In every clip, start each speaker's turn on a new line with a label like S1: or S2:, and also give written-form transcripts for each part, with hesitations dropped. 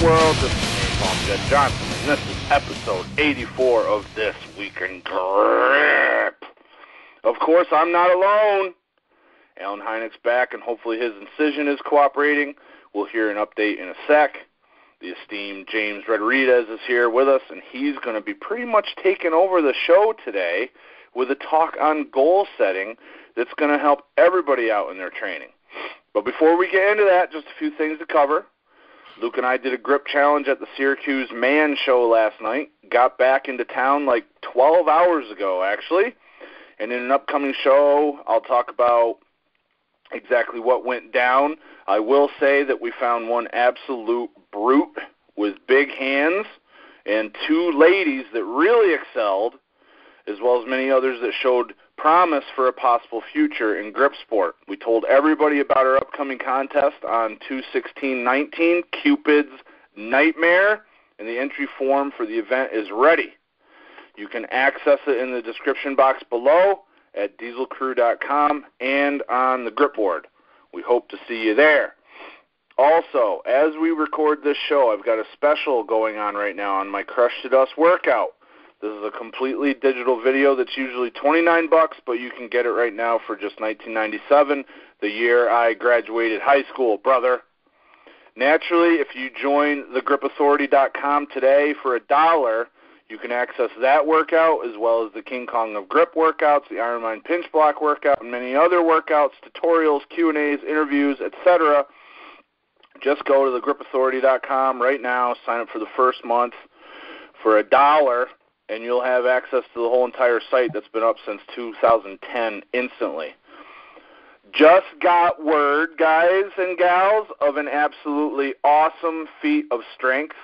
S1: world. This is Jedd Johnson, and this is episode 84 of This Week in Grip. Of course, I'm not alone. Alan Heineck's back, and hopefully his incision is cooperating. We'll hear an update in a sec. The esteemed James Retarides is here with us, and he's going to be pretty much taking over the show today with a talk on goal setting that's going to help everybody out in their training. But before we get into that, just a few things to cover. Luke and I did a grip challenge at the Syracuse Man Show last night. Got back into town like 12 hours ago, actually. And in an upcoming show, I'll talk about exactly what went down. I will say that we found one absolute brute with big hands and two ladies that really excelled, as well as many others that showed promise for a possible future in grip sport. We told everybody about our upcoming contest on 2/16/19, Cupid's Nightmare, and the entry form for the event is ready. You can access it in the description box below at dieselcrew.com and on the grip board. We hope to see you there. Also, as we record this show, I've got a special going on right now on my Crush to Dust workout. This is a completely digital video that's usually $29, but you can get it right now for just $19.97, the year I graduated high school, brother. Naturally, if you join thegripauthority.com today for $1, you can access that workout as well as the King Kong of Grip workouts, the Ironman Pinch Block workout, and many other workouts, tutorials, Q&As, interviews, etc. Just go to thegripauthority.com right now, sign up for the first month for $1, and you'll have access to the whole entire site that's been up since 2010 instantly. Just got word, guys and gals, of an absolutely awesome feat of strength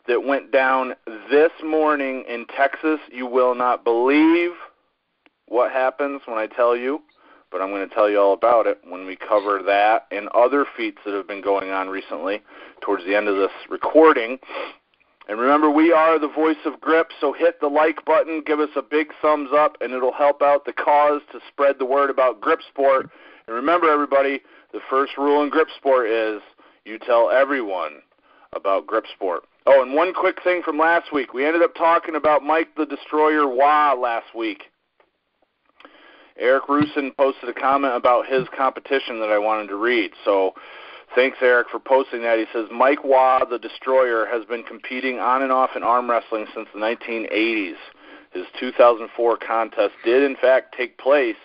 S1: that went down this morning in Texas. You will not believe what happens when I tell you, but I'm going to tell you all about it when we cover that and other feats that have been going on recently towards the end of this recording. And remember, we are the voice of grip, so hit the like button, give us a big thumbs up, and it'll help out the cause to spread the word about grip sport. And remember, everybody, the first rule in grip sport is you tell everyone about grip sport. Oh, and one quick thing from last week. We ended up talking about Mike the Destroyer Wah last week. Eric Rusin posted a comment about his competition that I wanted to read. So thanks, Eric, for posting that. He says, Mike Wah, the Destroyer, has been competing on and off in arm wrestling since the 1980s. His 2004 contest did, in fact, take place,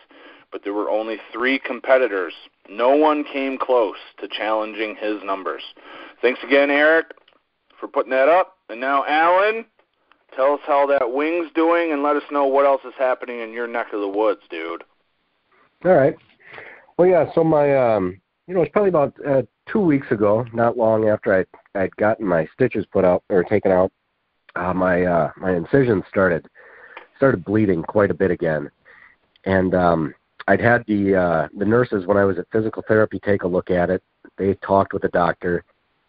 S1: but there were only 3 competitors. No one came close to challenging his numbers. Thanks again, Eric, for putting that up. And now, Alan, tell us how that wing's doing and let us know what else is happening in your neck of the woods, dude.
S2: All right. Well, yeah, so my, it's probably about 2 weeks ago, not long after I'd gotten my stitches put out or taken out, my incision started bleeding quite a bit again. And I'd had the nurses, when I was at physical therapy, take a look at it. They talked with the doctor.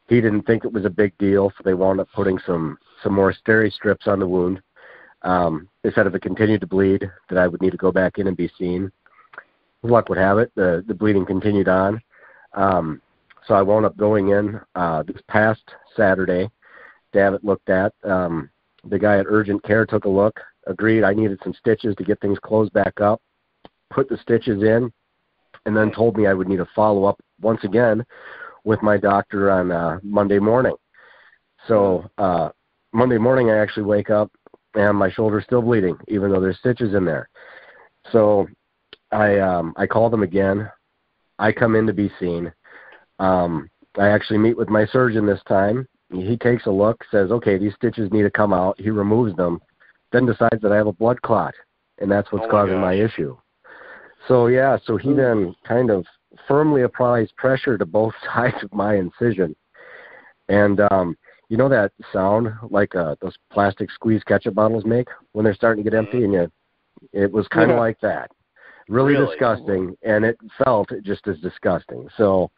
S2: He didn't think it was a big deal, so they wound up putting some more steri strips on the wound. They said if it continued to bleed, that I would need to go back in and be seen. As luck would have it, the bleeding continued on. So I wound up going in this past Saturday to have it looked at. The guy at Urgent Care took a look, agreed I needed some stitches to get things closed back up, put the stitches in, and then told me I would need to follow up once again with my doctor on Monday morning. So Monday morning I actually wake up and my shoulder's still bleeding, even though there's stitches in there. So I call them again. I come in to be seen. I actually meet with my surgeon this time. He takes a look, says, okay, these stitches need to come out. He removes them, then decides that I have a blood clot, and that's what's causing my issue. So, yeah, so he then kind of firmly applies pressure to both sides of my incision. And you know that sound like those plastic squeeze ketchup bottles make when they're starting to get empty? And it was kind of like that. Really disgusting, and it felt just as disgusting. So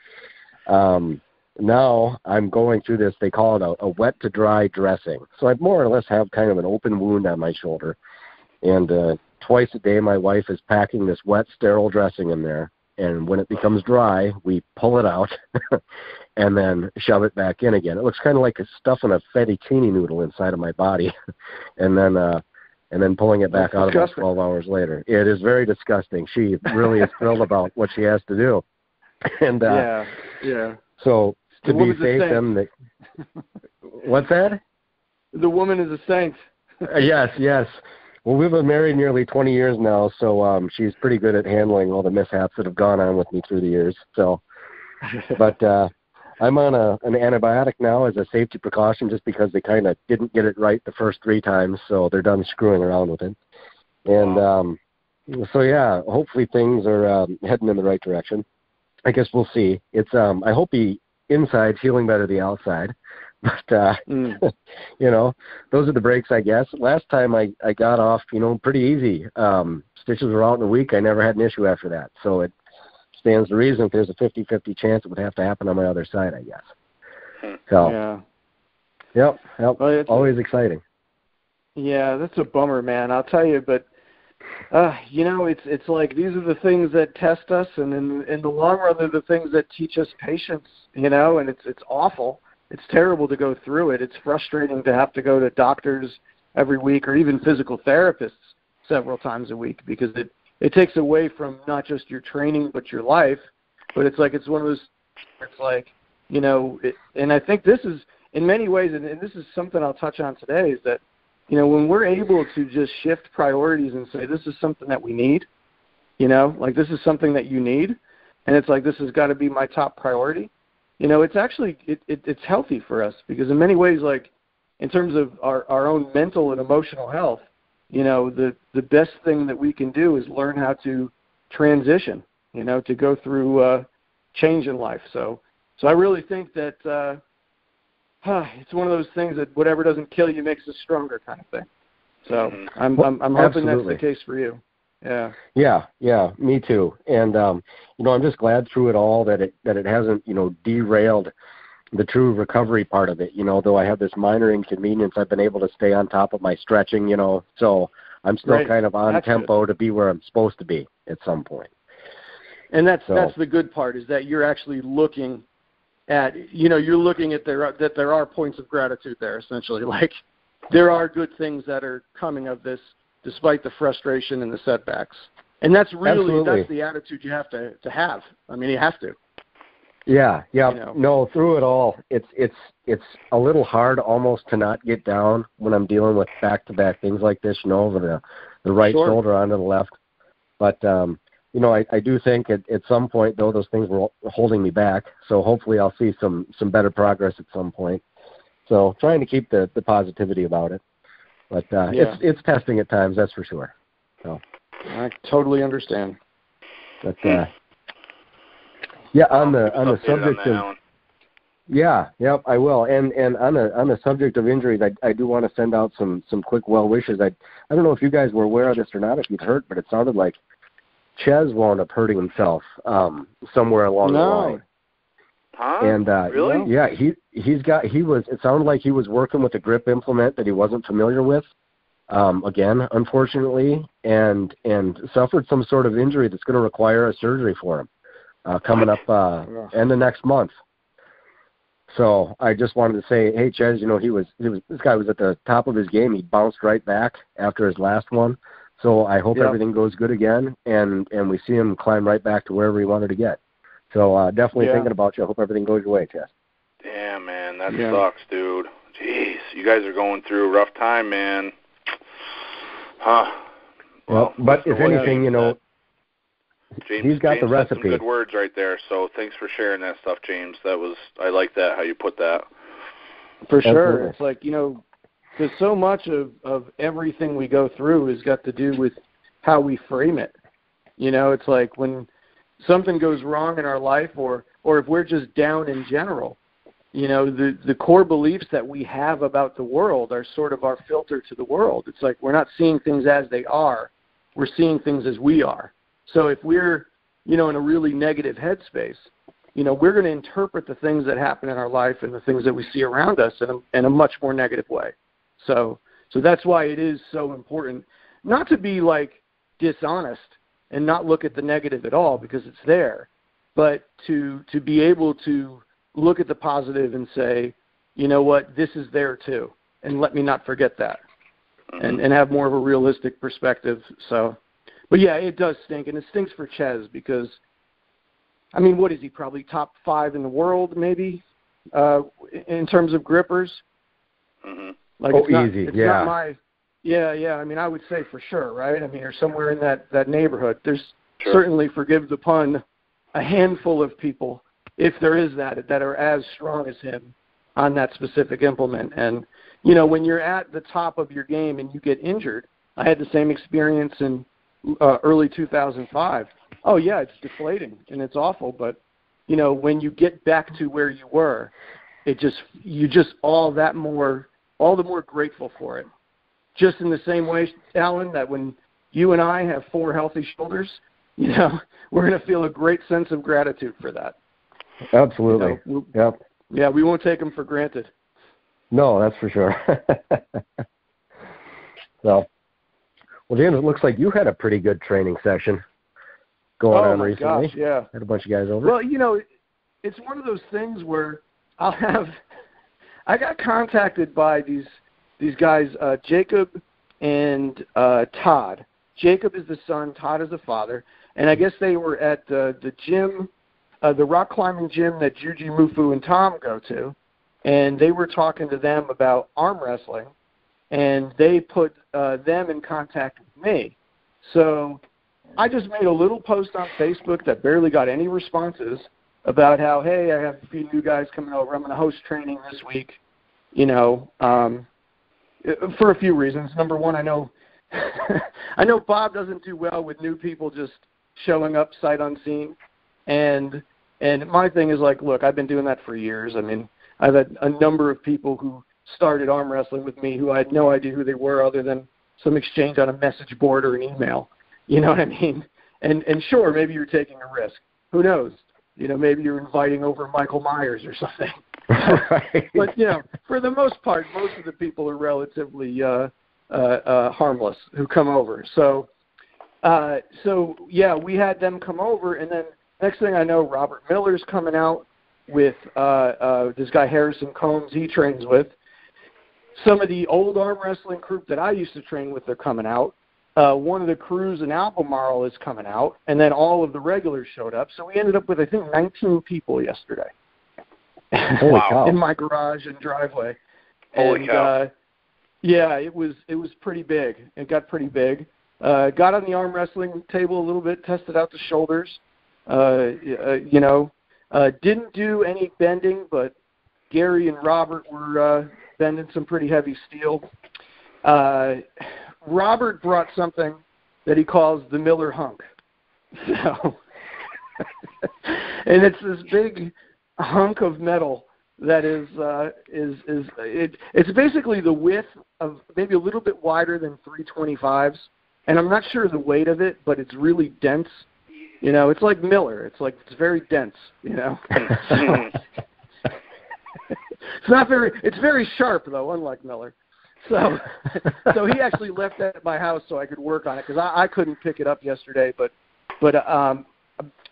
S2: now I'm going through this, they call it a wet to dry dressing. So I more or less have kind of an open wound on my shoulder. And twice a day my wife is packing this wet, sterile dressing in there. And when it becomes dry, we pull it out and then shove it back in again. It looks kind of like stuffing a fettuccine noodle inside of my body, and then pulling it back out about 12 hours later. It is very disgusting. She really is thrilled about what she has to do. And
S3: yeah.
S2: So to be safe, then what's that?
S3: The woman is a saint.
S2: Yes. Well, we've been married nearly 20 years now, so she's pretty good at handling all the mishaps that have gone on with me through the years. So, but I'm on an antibiotic now as a safety precaution, just because they kind of didn't get it right the first 3 times, so they're done screwing around with it. And so yeah, hopefully things are heading in the right direction. I guess we'll see. It's I hope the inside's healing better than the outside. But, you know, those are the breaks, I guess. Last time I got off, pretty easy. Stitches were out in a week. I never had an issue after that. So it stands to reason if there's a 50-50 chance it would have to happen on my other side, I guess. So,
S3: yeah.
S2: Yep, well, always exciting.
S3: Yeah, that's a bummer, man. I'll tell you, but, it's like these are the things that test us, and in the long run, they're the things that teach us patience, and it's awful. It's terrible to go through it. It's frustrating to have to go to doctors every week, or even physical therapists several times a week, because it takes away from not just your training but your life. But it's one of those, and I think this is, in many ways, and this is something I'll touch on today, is that, when we're able to just shift priorities and say, this is something that we need, this is something that you need, and it's like, this has got to be my top priority. It's actually, it's healthy for us, because in many ways, like in terms of our own mental and emotional health, the best thing that we can do is learn how to transition, to go through change in life. So I really think that it's one of those things that whatever doesn't kill you makes us stronger, kind of thing. So I'm hoping that's the case for you.
S2: Yeah, me too. And I'm just glad through it all that it hasn't derailed the true recovery part of it. Though I have this minor inconvenience, I've been able to stay on top of my stretching. So I'm still kind of on tempo to be where I'm supposed to be at some point.
S3: And that's the good part, is that you're actually looking at that there are points of gratitude there, essentially. Like, there are good things that are coming of this, despite the frustration and the setbacks. And that's the attitude you have to have. I mean, you have to.
S2: Yeah. No, through it all, it's a little hard almost to not get down when I'm dealing with back-to-back things like this, over the right shoulder onto the left. But, I do think at some point, though, those things were holding me back. So hopefully I'll see some better progress at some point. So trying to keep the positivity about it. But it's testing at times, that's for sure. So
S3: I totally understand.
S2: But on the subject of I will. And on the subject of injuries, I do want to send out some quick well wishes. I don't know if you guys were aware of this or not, if you'd heard, but it sounded like Ches wound up hurting himself somewhere along the line.
S1: Huh?
S2: And
S1: really?
S2: Yeah, it sounded like he was working with a grip implement that he wasn't familiar with, again, unfortunately, and suffered some sort of injury that's going to require a surgery for him coming up end of next month. So I just wanted to say, hey, Ches, this guy was at the top of his game. He bounced right back after his last one. So I hope everything goes good again, and we see him climb right back to wherever he wanted to get. So definitely thinking about you. I hope everything goes your way, Ches.
S1: Damn, man, that sucks, dude. Jeez, you guys are going through a rough time, man. Huh.
S2: Well, but if anything,
S1: James,
S2: he's got the recipe.
S1: Some good words right there. So thanks for sharing that stuff, James. I like that, how you put that.
S3: For sure. It's like, because so much of everything we go through has got to do with how we frame it. It's like when something goes wrong in our life, or if we're just down in general, the core beliefs that we have about the world are sort of our filter to the world. It's like we're not seeing things as they are. We're seeing things as we are. So if we're, in a really negative headspace, we're going to interpret the things that happen in our life and the things that we see around us in a much more negative way. So that's why it is so important not to be like dishonest and not look at the negative at all, because it's there, but to be able to look at the positive and say, you know what, this is there too, and let me not forget that, and have more of a realistic perspective. So, but yeah, it does stink, and it stinks for Jedd because, I mean, what is he, probably top 5 in the world maybe in terms of grippers? Like
S2: easy,
S3: it's
S2: yeah.
S3: Not my, yeah. I mean, I would say for sure, right? I mean, or somewhere in that neighborhood. There's certainly, forgive the pun, a handful of people, if there is that are as strong as him on that specific implement. And, you know, when you're at the top of your game and you get injured, I had the same experience in early 2005. Oh, yeah, it's deflating and it's awful. But, you know, when you get back to where you were, you're just all the more grateful for it. Just in the same way, Alan, that when you and I have 4 healthy shoulders, you know, we're going to feel a great sense of gratitude for that.
S2: Absolutely.
S3: You know, yeah, we won't take them for granted.
S2: No, that's for sure. So, well, James, it looks like you had a pretty good training session going on recently.
S3: Gosh, yeah.
S2: Had a bunch of guys over.
S3: Well, you know, it's one of those things where I got contacted by these guys, Jacob and Todd. Jacob is the son, Todd is the father, and I guess they were at the gym, the rock climbing gym that Juji, Mufu, and Tom go to, and they were talking to them about arm wrestling, and they put them in contact with me. So I just made a little post on Facebook that barely got any responses about how, hey, I have a few new guys coming over. I'm going to host training this week, you know, for a few reasons. Number one, I know Bob doesn't do well with new people just showing up sight unseen. And my thing is like, look, I've been doing that for years. I mean, I've had a number of people who started arm wrestling with me who I had no idea who they were other than some exchange on a message board or an email. You know what I mean? And sure, maybe you're taking a risk. Who knows? You know, maybe you're inviting over Michael Myers or something.
S2: Right.
S3: But, you know, for the most part, most of the people are relatively harmless who come over. So yeah, we had them come over, and then next thing I know, Robert Miller's coming out with this guy Harrison Combs he trains with. Some of the old arm wrestling group that I used to train with are coming out. One of the crews in Albemarle is coming out, and then all of the regulars showed up. So we ended up with, I think, 19 people yesterday.
S2: Holy cow.
S3: In my garage and driveway.
S1: Holy cow.
S3: Yeah, it was pretty big. It got pretty big. Got on the arm wrestling table a little bit, tested out the shoulders. You know, didn't do any bending, but Gary and Robert were bending some pretty heavy steel. Robert brought something that he calls the Miller hunk. So, and it's this big hunk of metal that it's basically the width of maybe a little bit wider than 325s, and I'm not sure the weight of it, but it's really dense. You know, it's like Miller. It's very dense. You know, it's very sharp though, unlike Miller. So he actually left that at my house so I could work on it because I couldn't pick it up yesterday. But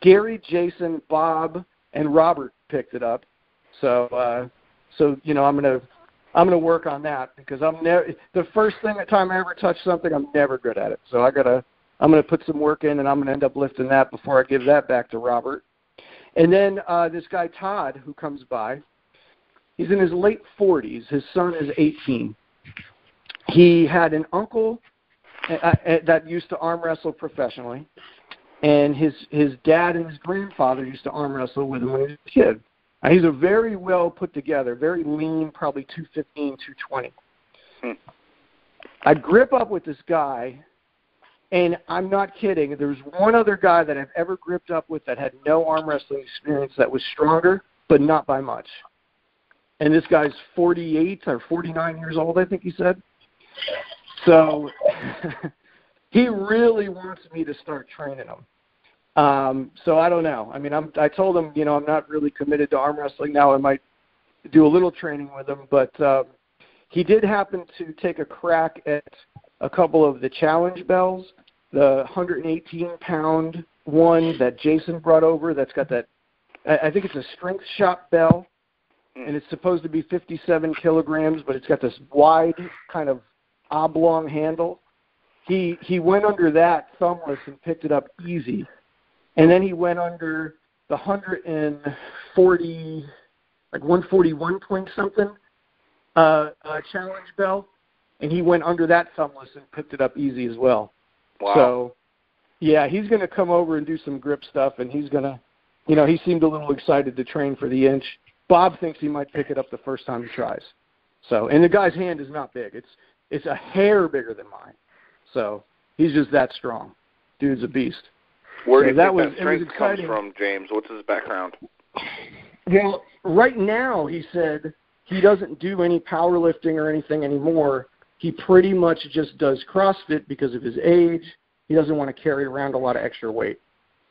S3: Gary, Jason, Bob, and Robert picked it up. So you know, I'm gonna work on that because the first time I ever touch something, I'm never good at it. So I'm gonna put some work in, and I'm gonna end up lifting that before I give that back to Robert. And then this guy Todd, who comes by, he's in his late 40s. His son is 18. He had an uncle that used to arm wrestle professionally, and his dad and his grandfather used to arm wrestle with him when he was a kid. He's a very well put together, very lean, probably 215, 220. I grip up with this guy, and I'm not kidding. There's one other guy that I've ever gripped up with that had no arm wrestling experience that was stronger, but not by much. And this guy's 48 or 49 years old, I think he said. So he really wants me to start training him. So I don't know. I mean, I told him, you know, I'm not really committed to arm wrestling now. I might do a little training with him, but he did happen to take a crack at a couple of the challenge bells, the 118-pound one that Jason brought over that's got that I think it's a strength shop bell, and it's supposed to be 57 kilograms, but it's got this wide kind of oblong handle. He went under that thumbless and picked it up easy, and then he went under the 140, like 141 point something challenge bell, and he went under that thumbless and picked it up easy as well.
S1: Wow.
S3: So, yeah, he's going to come over and do some grip stuff, and he's going to, he seemed a little excited to train for the inch. Bob thinks he might pick it up the first time he tries. So, and the guy's hand is not big. It's a hair bigger than mine. So he's just that strong. Dude's a beast.
S1: Where do you think
S3: that
S1: strength comes from, James? What's his background?
S3: Well, right now he said he doesn't do any powerlifting or anything anymore. He pretty much just does CrossFit because of his age. He doesn't want to carry around a lot of extra weight.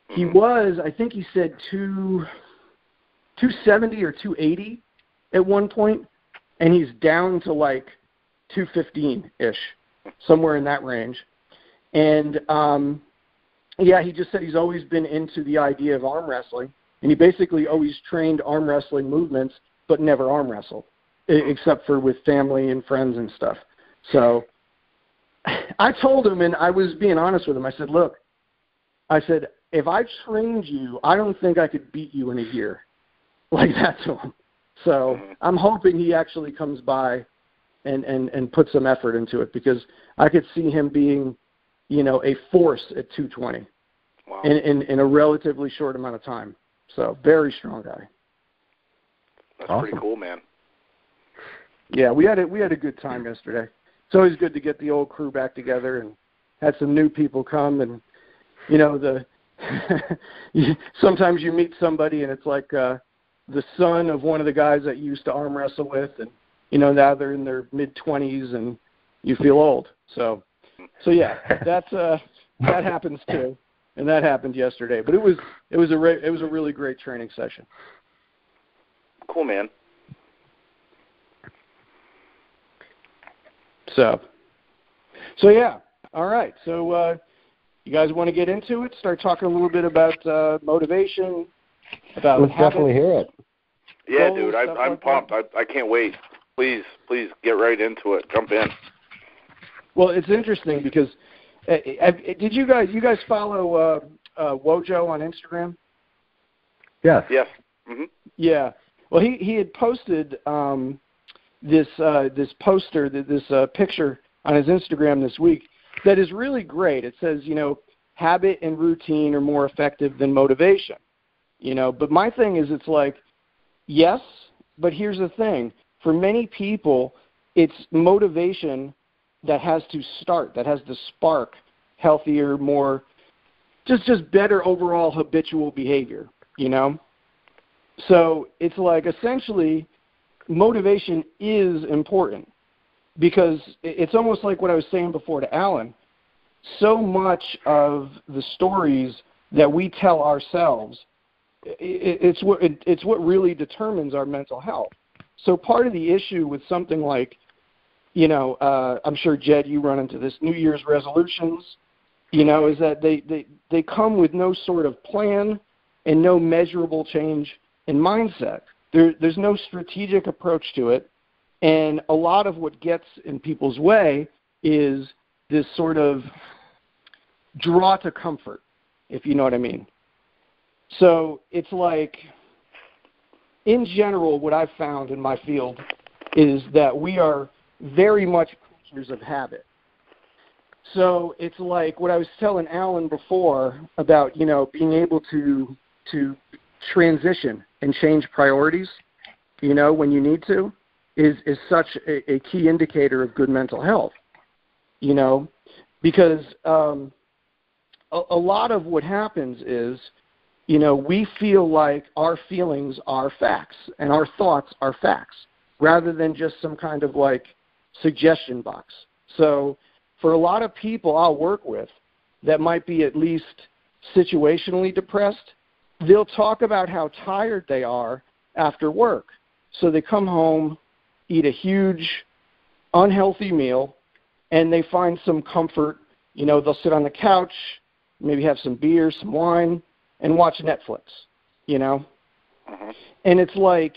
S3: He was, I think he said 270 or 280 at one point, and he's down to like 215-ish, somewhere in that range. And, yeah, he just said he's always been into the idea of arm wrestling, and he basically always trained arm wrestling movements but never arm wrestled, except for with family and friends and stuff. So I told him, and I was being honest with him, I said, look, I said, if I trained you, I don't think I could beat you in a year. Like that to him. So I'm hoping he actually comes by and puts some effort into it, because I could see him being, a force at 220
S1: wow.
S3: in a relatively short amount of time. So very strong guy.
S1: That's awesome. Pretty cool, man.
S3: Yeah, we had a good time yesterday. It's always good to get the old crew back together, and had some new people come, and sometimes you meet somebody and it's like the son of one of the guys that you used to arm wrestle with, and now they're in their mid-20s and you feel old. So yeah, that happens too, and that happened yesterday. But it was a really great training session.
S1: Cool, man.
S3: So yeah, all right. So you guys want to get into it? Start talking a little bit about motivation, about
S2: Let's definitely hear it.
S1: Yeah,
S3: goals,
S1: dude, I'm pumped. I can't wait. Please get right into it. Jump in.
S3: Well, it's interesting because did you guys follow Wojo on Instagram?
S2: Yes.
S1: Yes. Mm-hmm.
S3: Yeah. Well, he had posted this poster, this picture on his Instagram this week that is really great. It says, habit and routine are more effective than motivation. But my thing is, it's like, yes, but here's the thing. For many people, it's motivation that has to start, that has to spark healthier, more, just better overall habitual behavior, So it's like, essentially, motivation is important, because it's almost like what I was saying before to Alan. So much of the stories that we tell ourselves, it's what really determines our mental health. So part of the issue with something like, I'm sure, Jedd, you run into this, New Year's resolutions, is that they come with no sort of plan and no measurable change in mindset. There's no strategic approach to it, and a lot of what gets in people's way is this sort of draw to comfort, if you know what I mean. So it's like, in general, what I've found in my field is that we are very much creatures of habit. So it's like what I was telling Alan before about, being able to transition and change priorities, when you need to, is such a key indicator of good mental health, because a lot of what happens is, we feel like our feelings are facts and our thoughts are facts, rather than just some kind of like suggestion box. So for a lot of people I'll work with that might be at least situationally depressed, they'll talk about how tired they are after work. So they come home, eat a huge unhealthy meal, and they find some comfort. They'll sit on the couch, maybe have some beer, some wine, and watch Netflix, And it's like,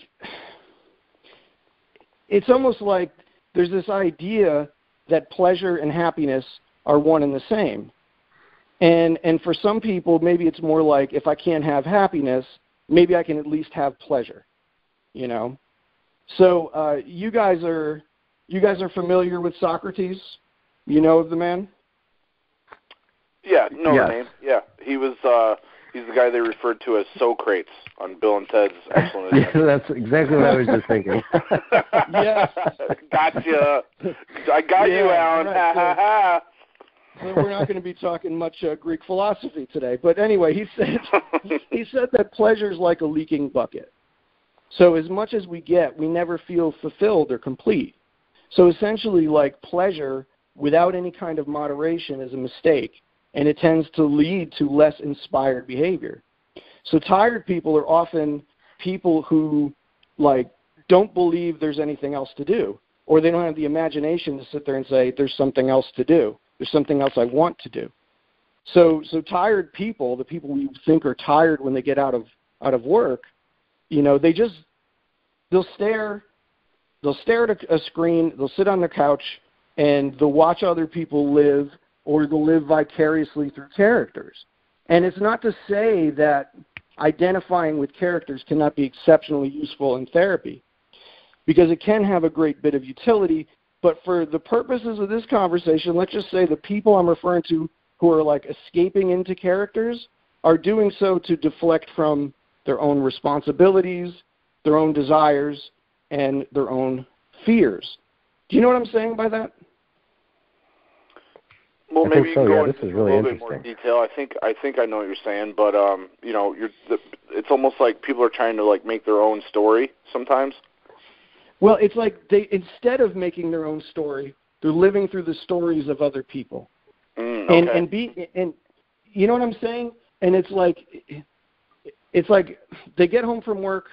S3: it's almost like there's this idea that pleasure and happiness are one and the same. And for some people, maybe it's more like, if I can't have happiness, maybe I can at least have pleasure, you know? So you guys are familiar with Socrates? You know of the man?
S1: Yeah, know
S2: Yes.
S1: the name. Yeah, he was. He's the guy they referred to as Socrates on Bill and Ted's Excellent
S2: Yeah,
S1: Adventure.
S2: that's exactly what I was just thinking.
S3: Yeah.
S1: Gotcha. I got you, Alan.
S3: Right,
S1: Ha ha ha.
S3: So we're not going to be talking much Greek philosophy today. But anyway, he said that pleasure is like a leaking bucket. So as much as we get, we never feel fulfilled or complete. So essentially, like, pleasure without any kind of moderation is a mistake, and it tends to lead to less inspired behavior. So tired people are often people who, like, don't believe there's anything else to do, or they don't have the imagination to sit there and say, there's something else to do. There's something else I want to do. So tired people, the people we think are tired when they get out of work, you know, they'll stare at a screen, they'll sit on their couch, and they'll watch other people live, or they'll live vicariously through characters. And it's not to say that identifying with characters cannot be exceptionally useful in therapy, because it can have a great bit of utility. But for the purposes of this conversation, let's just say the people I'm referring to who are like escaping into characters are doing so to deflect from their own responsibilities, their own desires, and their own fears. Do you know what I'm saying by that?
S1: Well,
S2: I
S1: maybe
S2: think
S1: you
S2: so,
S1: can go
S2: yeah,
S1: into
S2: this is
S1: a
S2: really
S1: little bit more
S2: interesting.
S1: detail. I think I know what you're saying, but you know, it's almost like people are trying to like make their own story sometimes.
S3: Well, it's like they, instead of making their own story, they're living through the stories of other people.
S1: Okay.
S3: And you know what I'm saying? And it's like they get home from work,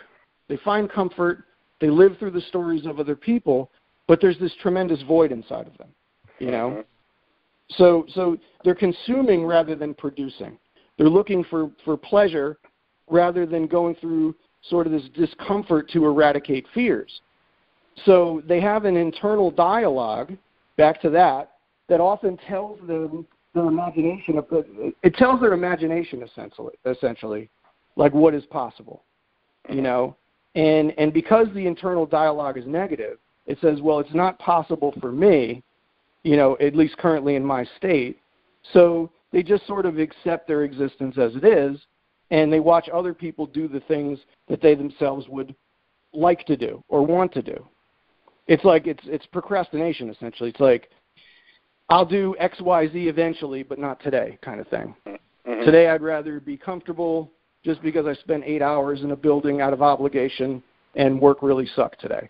S3: they find comfort, they live through the stories of other people, but there's this tremendous void inside of them, you know? So they're consuming rather than producing. They're looking for pleasure rather than going through sort of this discomfort to eradicate fears. So they have an internal dialogue, back to that often tells them their imagination, it tells their imagination essentially, like what is possible, you know? And because the internal dialogue is negative, it says, well, it's not possible for me, you know, at least currently in my state. So they just sort of accept their existence as it is, and they watch other people do the things that they themselves would like to do or want to do. It's like it's procrastination, essentially. It's like, I'll do X, Y, Z eventually, but not today, kind of thing. Today I'd rather be comfortable just because I spent 8 hours in a building out of obligation and work really sucked today.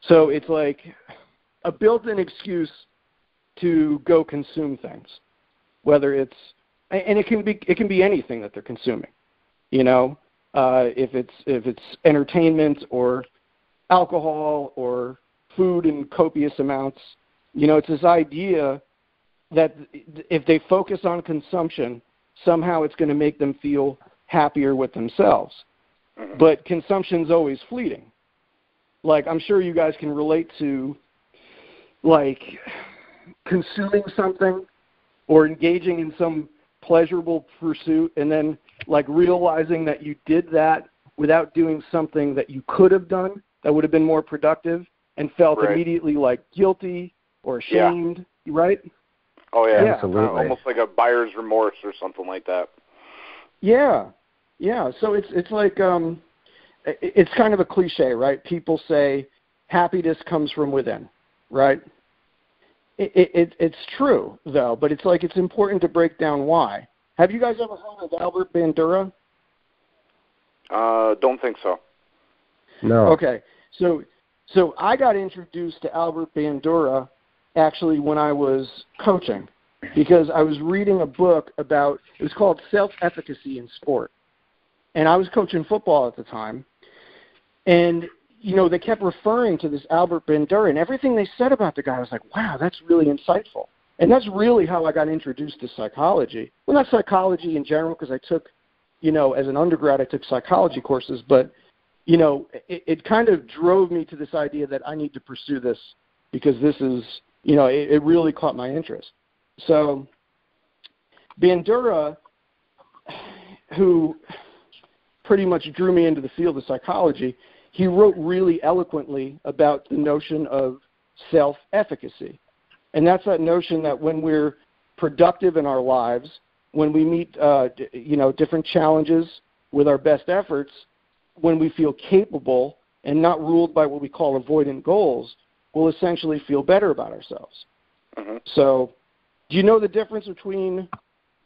S3: So it's like a built-in excuse to go consume things, whether it's, and it can be anything that they're consuming, you know, if it's entertainment or alcohol or food in copious amounts. You know, it's this idea that if they focus on consumption, somehow it's going to make them feel happier with themselves. But consumption's always fleeting. Like, I'm sure you guys can relate to, like, consuming something or engaging in some pleasurable pursuit and then, like, realizing that you did that without doing something that you could have done that would have been more productive and felt immediately, like, guilty or ashamed, right?
S1: Oh, yeah.
S2: Absolutely.
S1: Almost like a buyer's remorse or something like that.
S3: Yeah. So it's like it's kind of a cliche, right? People say happiness comes from within, right? It's true though, but it's like it's important to break down why. Have you guys ever heard of Albert Bandura?
S1: Don't think so.
S2: No.
S3: Okay, so I got introduced to Albert Bandura actually when I was coaching, because I was reading a book about, it was called Self-Efficacy in Sport. And I was coaching football at the time. And, you know, they kept referring to this Albert Bandura, and everything they said about the guy, I was like, wow, that's really insightful. And that's really how I got introduced to psychology. Well, not psychology in general, because I took, you know, as an undergrad, I took psychology courses, but, it kind of drove me to this idea that I need to pursue this because this is, it really caught my interest. So Bandura, who pretty much drew me into the field of psychology, he wrote really eloquently about the notion of self-efficacy. And that's that notion that when we're productive in our lives, when we meet, different challenges with our best efforts, when we feel capable and not ruled by what we call avoidant goals, we'll essentially feel better about ourselves.
S1: Mm-hmm.
S3: So do you know the difference between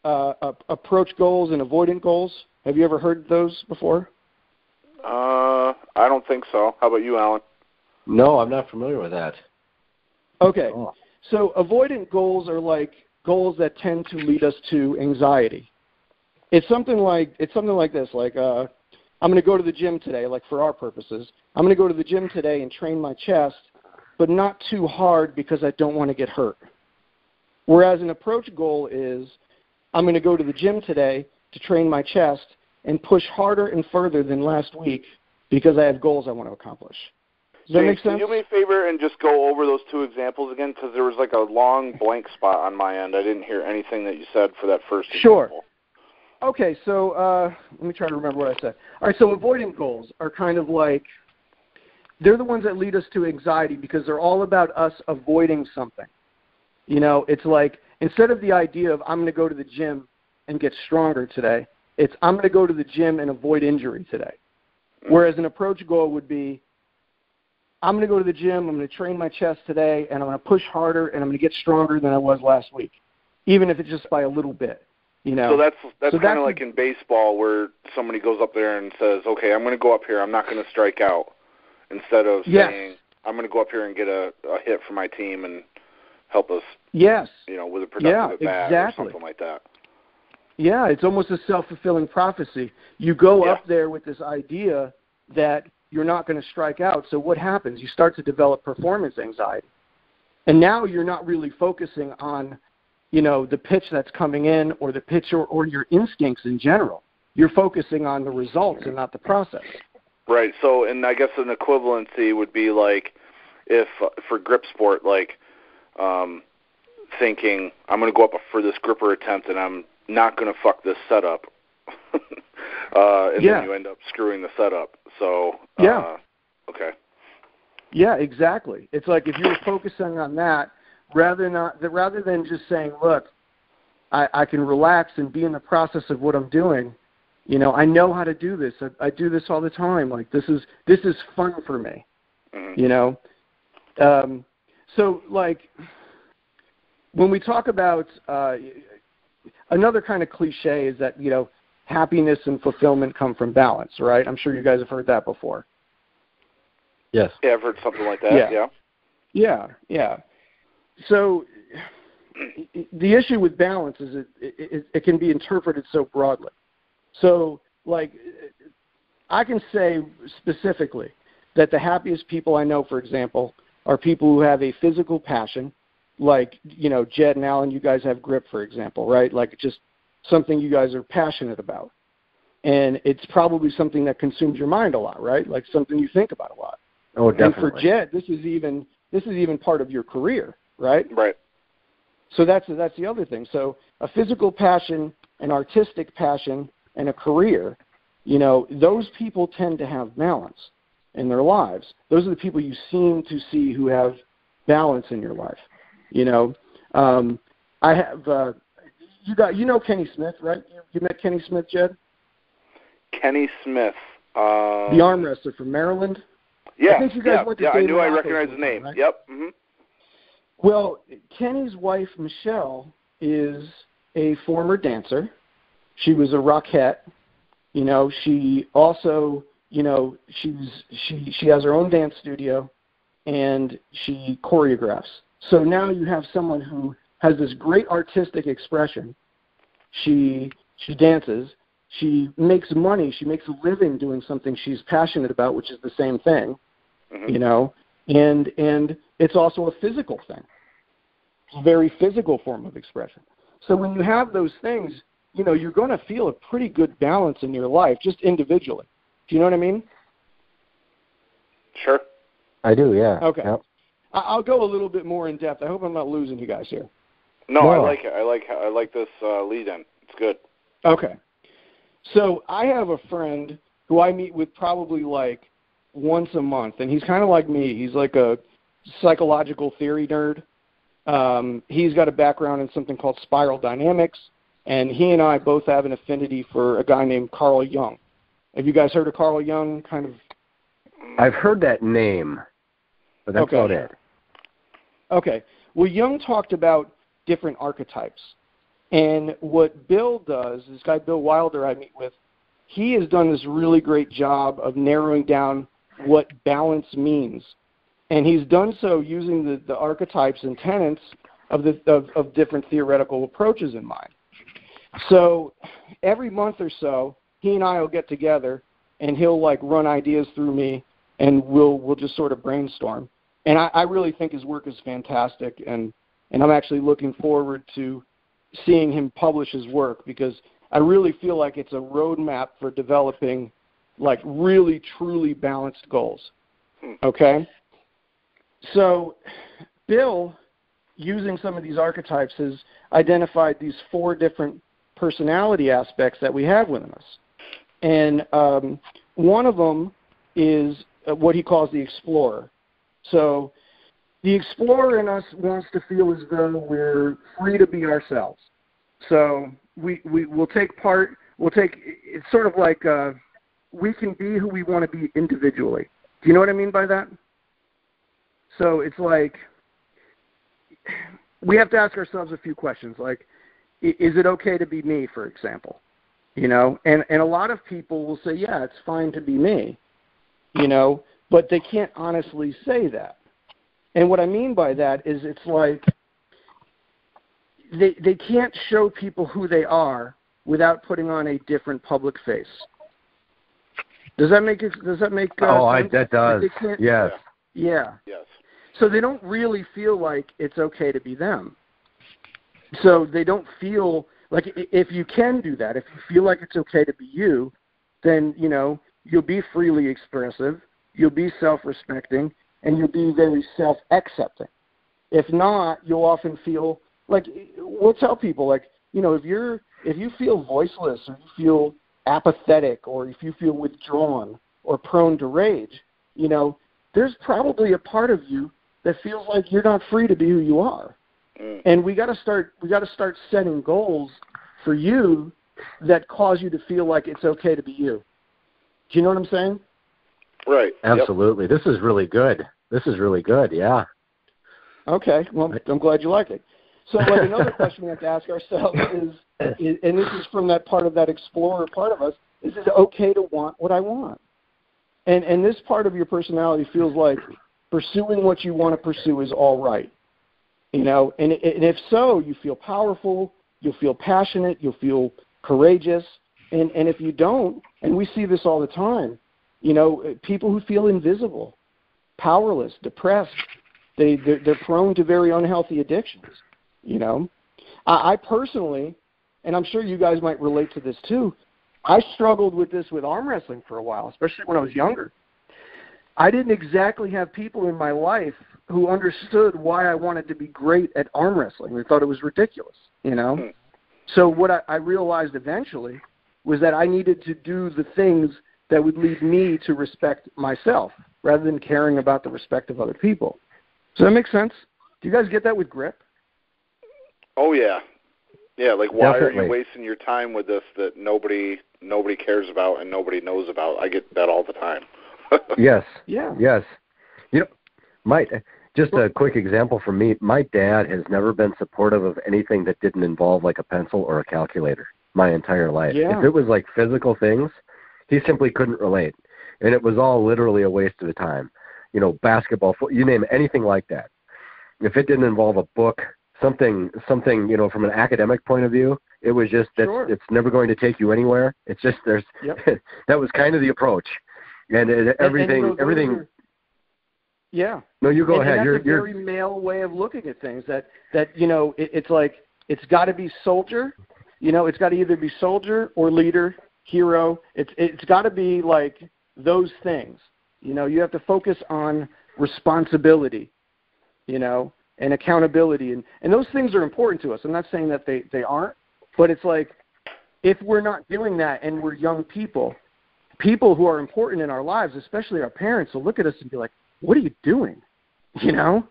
S3: approach goals and avoidant goals? Have you ever heard those before?
S1: I don't think so. How about you, Alan?
S2: No, I'm not familiar with that.
S3: Okay.
S2: Oh.
S3: So avoidant goals are like goals that tend to lead us to anxiety. It's something like this, like I'm going to go to the gym today, like for our purposes. I'm going to go to the gym today and train my chest, but not too hard because I don't want to get hurt. Whereas an approach goal is I'm going to go to the gym today to train my chest and push harder and further than last week because I have goals I want to accomplish. Does that make sense?
S1: Can you do me a favor and just go over those two examples again? Because there was like a long blank spot on my end. I didn't hear anything that you said for that first
S3: Sure.
S1: example.
S3: Okay, so let me try to remember what I said. All right, so avoidant goals are kind of like, they're the ones that lead us to anxiety because they're all about us avoiding something. It's like, instead of the idea of I'm going to go to the gym and get stronger today, it's I'm going to go to the gym and avoid injury today. Whereas an approach goal would be, I'm going to go to the gym, I'm going to train my chest today, and I'm going to push harder, and I'm going to get stronger than I was last week, even if it's just by a little bit.
S1: So that's kind of like in baseball where somebody goes up there and says, okay, I'm going to go up here, I'm not going to strike out, instead of saying, I'm going to go up here and get a hit for my team and help us, with a productive at bat or something like that.
S3: Yeah, it's almost a self-fulfilling prophecy. You go up there with this idea that you're not going to strike out, so what happens? You start to develop performance anxiety. And now you're not really focusing on, the pitch that's coming in or the pitch or your instincts in general. You're focusing on the results and not the process.
S1: Right. So, and I guess an equivalency would be like if for grip sport, like thinking I'm going to go up for this gripper attempt and I'm not going to fuck this setup. And then you end up screwing the setup. So, okay.
S3: Yeah, exactly. It's like if you were focusing on that, rather than just saying, look, I can relax and be in the process of what I'm doing. I know how to do this. I do this all the time. Like this is fun for me.
S1: Mm-hmm.
S3: So like when we talk about another kind of cliche is that happiness and fulfillment come from balance, right? I'm sure you guys have heard that before.
S2: Yes.
S1: Yeah, I've heard something like that.
S3: Yeah. So the issue with balance is it can be interpreted so broadly. So, like, I can say specifically that the happiest people I know, for example, are people who have a physical passion, like, Jedd and Alan, you guys have grip, for example, right? Like, just something you guys are passionate about. And it's probably something that consumes your mind a lot, right? Like something you think about a lot.
S2: Oh, definitely.
S3: And for Jedd, this is even part of your career, right?
S1: Right.
S3: So that's the other thing. So a physical passion, an artistic passion, and a career, those people tend to have balance in their lives. Those are the people you seem to see who have balance in your life. I have Kenny Smith, right? You met Kenny Smith, Jedd?
S1: Kenny Smith.
S3: The arm wrestler from Maryland?
S1: Yeah,
S3: I think you guys went to
S1: I knew I
S3: Morocco
S1: recognized the name.
S3: Right?
S1: Yep. Mm-hmm.
S3: Well, Kenny's wife, Michelle, is a former dancer. She was a rockette. She also, she has her own dance studio, and she choreographs. So now you have someone who has this great artistic expression. She dances. She makes money. She makes a living doing something she's passionate about, which is the same thing, and it's also a physical thing. It's a very physical form of expression. So when you have those things, you're going to feel a pretty good balance in your life, just individually. Do you know what I mean?
S1: Sure.
S2: I do, yeah.
S3: Okay.
S2: Yep.
S3: I'll go a little bit more in depth. I hope I'm not losing you guys here.
S1: No, I like it. I like this lead-in. It's good.
S3: Okay. So I have a friend who I meet with probably like once a month, and he's kind of like me. He's like a psychological theory nerd. He's got a background in something called spiral dynamics, and he and I both have an affinity for a guy named Carl Jung. Have you guys heard of Carl Jung? Kind of.
S2: I've heard that name, but that's about it.
S3: Okay. Well, Jung talked about different archetypes. And what Bill does, this guy Bill Wilder I meet with, he has done this really great job of narrowing down what balance means. And he's done so using the archetypes and tenets of different theoretical approaches in mind. So every month or so, he and I will get together, and he'll like run ideas through me, and we'll just sort of brainstorm. And I really think his work is fantastic, and I'm actually looking forward to seeing him publish his work, because I really feel like it's a roadmap for developing like really truly balanced goals. Okay? So Bill, using some of these archetypes, has identified these 4 different personality aspects that we have within us. And one of them is what he calls the explorer. So the explorer in us wants to feel as though we're free to be ourselves. So we'll take part, it's sort of like we can be who we want to be individually. Do you know what I mean by that? So it's like we have to ask ourselves a few questions, like, is it okay to be me, for example? You know, and a lot of people will say, yeah, it's fine to be me, you know, but they can't honestly say that. And what I mean by that is it's like they can't show people who they are without putting on a different public face. Does that make sense?
S2: That does.
S3: Like
S2: yes.
S3: Yeah.
S1: Yes.
S3: So they don't really feel like it's okay to be them. So they don't feel like, if you can do that, if you feel like it's okay to be you, then, you know, you'll be freely expressive, you'll be self-respecting, and you'll be very self-accepting. If not, you'll often feel like, we'll tell people, like, you know, if you feel voiceless, or you feel apathetic, or if you feel withdrawn or prone to rage, you know, there's probably a part of you that feels like you're not free to be who you are. And we got to start setting goals for you that cause you to feel like it's okay to be you. Do you know what I'm saying?
S1: Right.
S2: Absolutely. Yep. This is really good. Yeah.
S3: Okay. Well, I'm glad you like it. So, like, another question we have to ask ourselves is, and this is from that part of that explorer part of us, is it okay to want what I want? And this part of your personality feels like pursuing what you want to pursue is all right. You know, and if so, you feel powerful, you'll feel passionate, you'll feel courageous. And if you don't, and we see this all the time, you know, people who feel invisible, powerless, depressed, they're prone to very unhealthy addictions, you know. I personally, and I'm sure you guys might relate to this too, I struggled with this with arm wrestling for a while, especially when I was younger. I didn't exactly have people in my life who understood why I wanted to be great at arm wrestling. They thought it was ridiculous, you know. So what I realized eventually was that I needed to do the things that would lead me to respect myself rather than caring about the respect of other people. Does that make sense? Do you guys get that with grip?
S1: Oh, yeah. Yeah, like, why
S2: Definitely.
S1: are you wasting your time with this that nobody cares about and nobody knows about? I get that all the time.
S2: Yes.
S3: Yeah.
S2: Yes. You know, just a quick example from me. My dad has never been supportive of anything that didn't involve like a pencil or a calculator my entire life.
S3: Yeah.
S2: If it was like physical things, he simply couldn't relate. And it was all literally a waste of the time. You know, basketball, you name it, anything like that. If it didn't involve a book, something, you know, from an academic point of view, it was just that
S3: Sure.
S2: It's never going to take you anywhere. It's just
S3: Yep.
S2: that was kind of the approach. And everything.
S3: Yeah.
S2: No, you go ahead.
S3: And
S2: You're
S3: that's a very male way of looking at things. That you know, it's like it's got to be soldier. You know, it's got to either be soldier or leader, hero. It's got to be like those things. You know, you have to focus on responsibility, you know, and accountability. And those things are important to us. I'm not saying that they aren't, but it's like if we're not doing that and we're young people who are important in our lives, especially our parents, will look at us and be like, what are you doing? You know?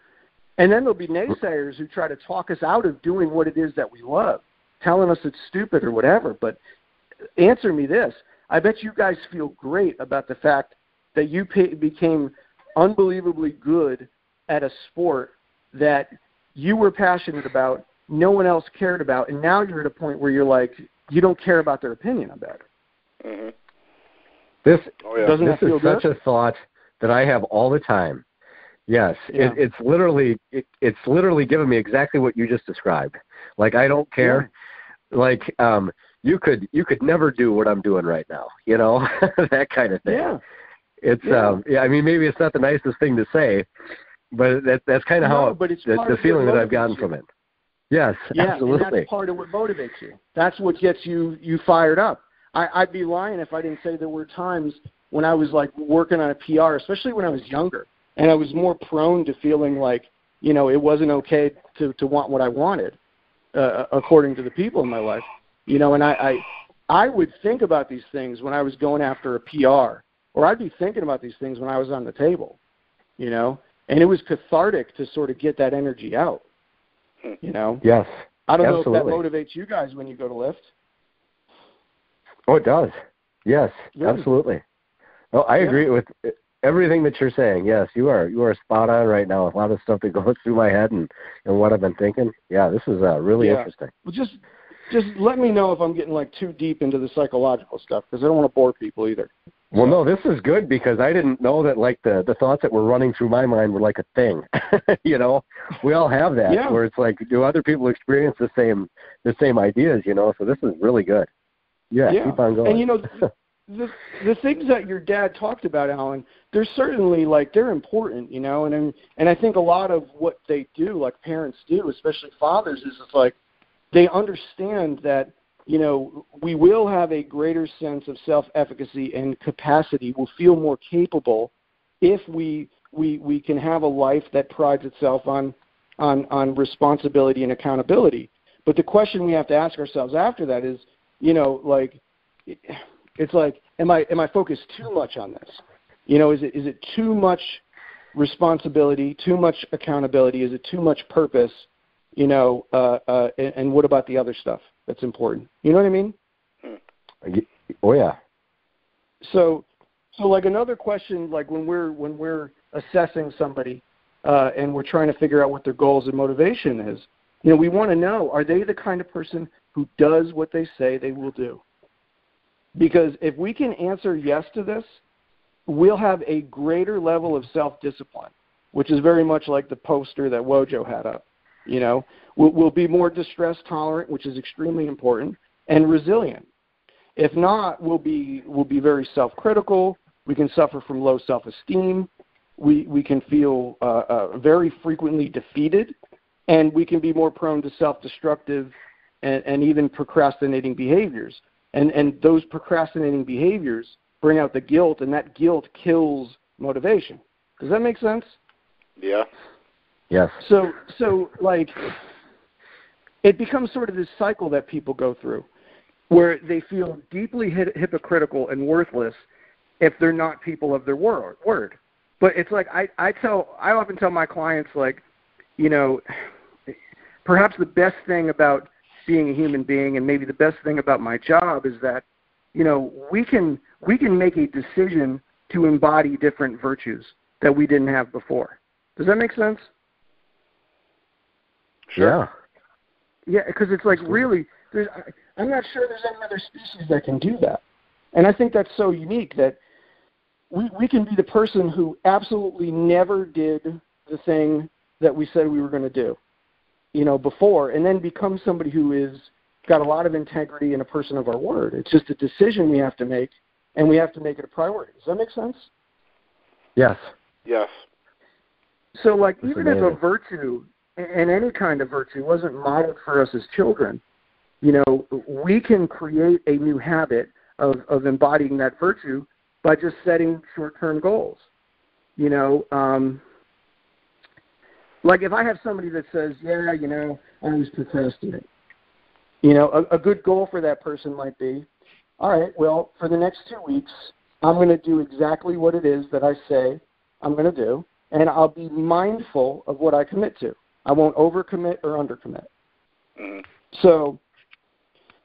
S3: And then there'll be naysayers who try to talk us out of doing what it is that we love, telling us it's stupid or whatever. But answer me this. I bet you guys feel great about the fact that you became unbelievably good at a sport that you were passionate about, no one else cared about, and now you're at a point where you're like, you don't care about their opinion about it.
S1: Mm-hmm.
S2: This
S3: is
S2: such a thought that I have all the time. Yes,
S3: yeah.
S2: It's literally given me exactly what you just described. Like, I don't care. Yeah. Like, you could never do what I'm doing right now, you know, that kind of thing.
S3: Yeah.
S2: It's I mean, maybe it's not the nicest thing to say, but that's kind of how the feeling that I've gotten from it. Yes, absolutely.
S3: And that's part of what motivates you. That's what gets you fired up. I'd be lying if I didn't say there were times when I was like working on a PR, especially when I was younger, and I was more prone to feeling like, you know, it wasn't okay to want what I wanted, according to the people in my life, you know. And I would think about these things when I was going after a PR, or I'd be thinking about these things when I was on the table, you know. And it was cathartic to sort of get that energy out, you know.
S2: Yes,
S3: I don't
S2: absolutely.
S3: know if that motivates you guys when you go to lift.
S2: Oh, it does. Yes,
S3: Good.
S2: absolutely. Oh, I agree with everything that you're saying. Yes, you are spot on right now. A lot of stuff that goes through my head and what I've been thinking. Yeah, this is really interesting.
S3: Well, just let me know if I'm getting like too deep into the psychological stuff, because I don't want to bore people either.
S2: Well, no, this is good, because I didn't know that, like, the thoughts that were running through my mind were like a thing. You know, we all have that, where it's like, do other people experience the same ideas? You know, so this is really good. Yeah, keep on going.
S3: And you know, the things that your dad talked about, Alan, they're certainly like, they're important, you know, and I think a lot of what they do, like parents do, especially fathers, is it's like they understand that, you know, we will have a greater sense of self-efficacy and capacity. We'll feel more capable if we can have a life that prides itself on responsibility and accountability. But the question we have to ask ourselves after that is, you know, like, it's like, am I focused too much on this? You know, is it too much responsibility, too much accountability? Is it too much purpose? You know, and what about the other stuff that's important? You know what I mean?
S2: Oh yeah.
S3: So like another question, like when we're assessing somebody and we're trying to figure out what their goals and motivation is, you know, we want to know, are they the kind of person who does what they say they will do? Because if we can answer yes to this, we'll have a greater level of self-discipline, which is very much like the poster that Wojo had up. You know, we'll be more distress tolerant, which is extremely important, and resilient. If not, we'll be very self-critical. We can suffer from low self-esteem. We can feel very frequently defeated, and we can be more prone to self-destructive and even procrastinating behaviors. And those procrastinating behaviors bring out the guilt, and that guilt kills motivation. Does that make sense?
S1: Yeah.
S2: Yes.
S3: So like, it becomes sort of this cycle that people go through, where they feel deeply hypocritical and worthless if they're not people of their word. But it's like I often tell my clients, like, you know, perhaps the best thing about being a human being, and maybe the best thing about my job, is that, you know, we can make a decision to embody different virtues that we didn't have before. Does that make sense?
S2: Sure.
S3: Yeah, because it's like, really, I'm not sure there's any other species that can do that. And I think that's so unique, that we can be the person who absolutely never did the thing that we said we were going to do, you know, before, and then become somebody who is got a lot of integrity and a person of our word. It's just a decision we have to make, and we have to make it a priority. Does that make sense?
S2: Yes.
S1: Yes.
S3: So, like, even if a virtue, and any kind of virtue, wasn't modeled for us as children, you know, we can create a new habit of embodying that virtue by just setting short-term goals. You know, like if I have somebody that says, yeah, you know, I always procrastinate. You know, a good goal for that person might be, all right, well, for the next 2 weeks, I'm going to do exactly what it is that I say I'm going to do, and I'll be mindful of what I commit to. I won't overcommit or undercommit.
S1: Mm-hmm.
S3: So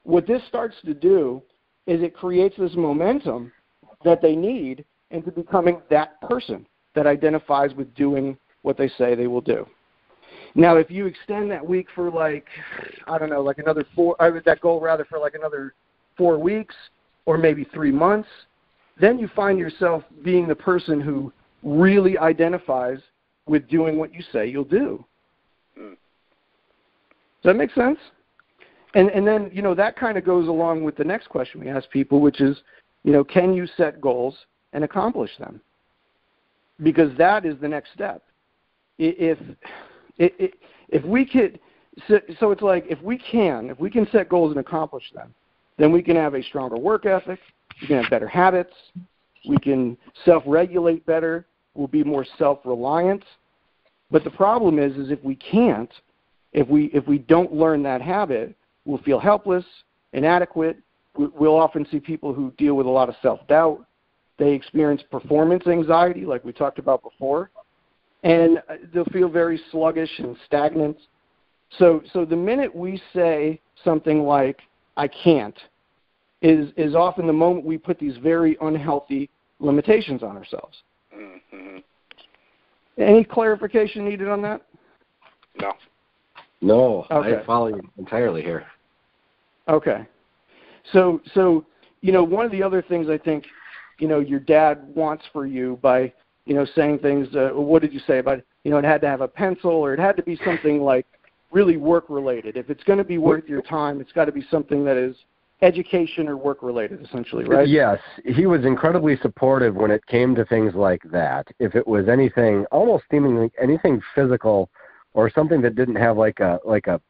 S3: what this starts to do is it creates this momentum that they need into becoming that person that identifies with doing what they say they will do. Now, if you extend that week for like, I don't know, like another that goal rather for like another 4 weeks or maybe 3 months, then you find yourself being the person who really identifies with doing what you say you'll do.
S1: Mm.
S3: Does that make sense? And then, you know, that kind of goes along with the next question we ask people, which is, you know, can you set goals and accomplish them? Because that is the next step. If we could, so it's like if we can set goals and accomplish them, then we can have a stronger work ethic, we can have better habits, we can self-regulate better, we'll be more self-reliant. But the problem is if we can't, if we don't learn that habit, we'll feel helpless, inadequate. We'll often see people who deal with a lot of self-doubt. They experience performance anxiety, like we talked about before, and they'll feel very sluggish and stagnant. So the minute we say something like, I can't, is often the moment we put these very unhealthy limitations on ourselves.
S1: Mm-hmm.
S3: Any clarification needed on that?
S1: No.
S2: No,
S3: Okay.
S2: I follow you entirely here.
S3: Okay. So you know, one of the other things I think, you know, your dad wants for you by, you know, saying things, what did you say about, you know, it had to have a pencil or it had to be something like really work-related. If it's going to be worth your time, it's got to be something that is education or work-related, essentially, right?
S2: Yes. He was incredibly supportive when it came to things like that. If it was anything, almost seemingly anything physical or something that didn't have like a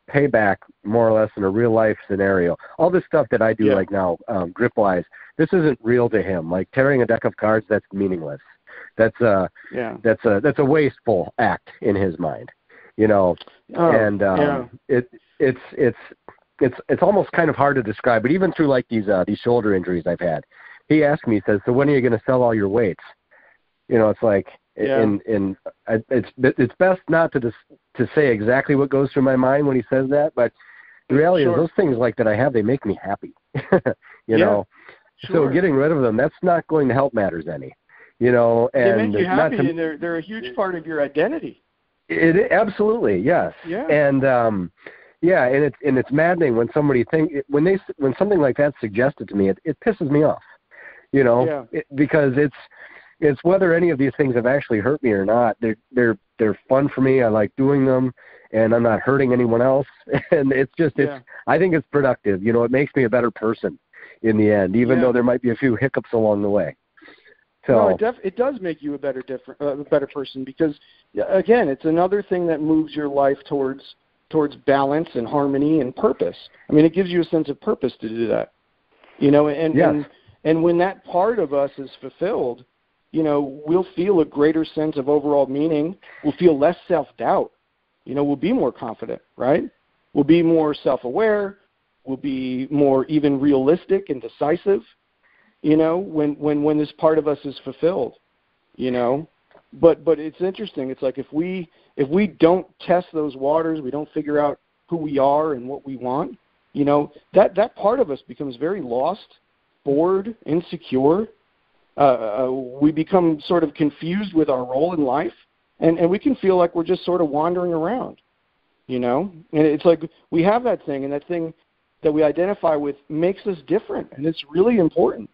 S2: payback more or less in a real-life scenario. All this stuff that I do like now, grip-wise, this isn't real to him. Like tearing a deck of cards, that's meaningless. That's a wasteful act in his mind, you know. It's almost kind of hard to describe. But even through like these shoulder injuries I've had, he asked me, he says, "So when are you going to sell all your weights?" You know, it's like, it's best not to say exactly what goes through my mind when he says that. But the reality is, those things like that I have, they make me happy. you know. So getting rid of them, that's not going to help matters any. You know, and
S3: they make you happy, and they're a huge part of your identity.
S2: Absolutely, yes. Yeah. And and it's maddening when somebody when something like that's suggested to me, it pisses me off. You know, because it's whether any of these things have actually hurt me or not. They're fun for me. I like doing them, and I'm not hurting anyone else. And it's I think it's productive. You know, it makes me a better person in the end, even though there might be a few hiccups along the way. So
S3: it does make you a better person because, again, it's another thing that moves your life towards balance and harmony and purpose. I mean, it gives you a sense of purpose to do that. You know, and when that part of us is fulfilled, you know, we'll feel a greater sense of overall meaning. We'll feel less self-doubt. You know, we'll be more confident, right? We'll be more self-aware. We'll be more even realistic and decisive, you know, when this part of us is fulfilled, you know. But it's interesting. It's like if we don't test those waters, we don't figure out who we are and what we want, you know, that part of us becomes very lost, bored, insecure. We become sort of confused with our role in life, and we can feel like we're just sort of wandering around, you know. And it's like we have that thing, and that thing that we identify with makes us different, and it's really important.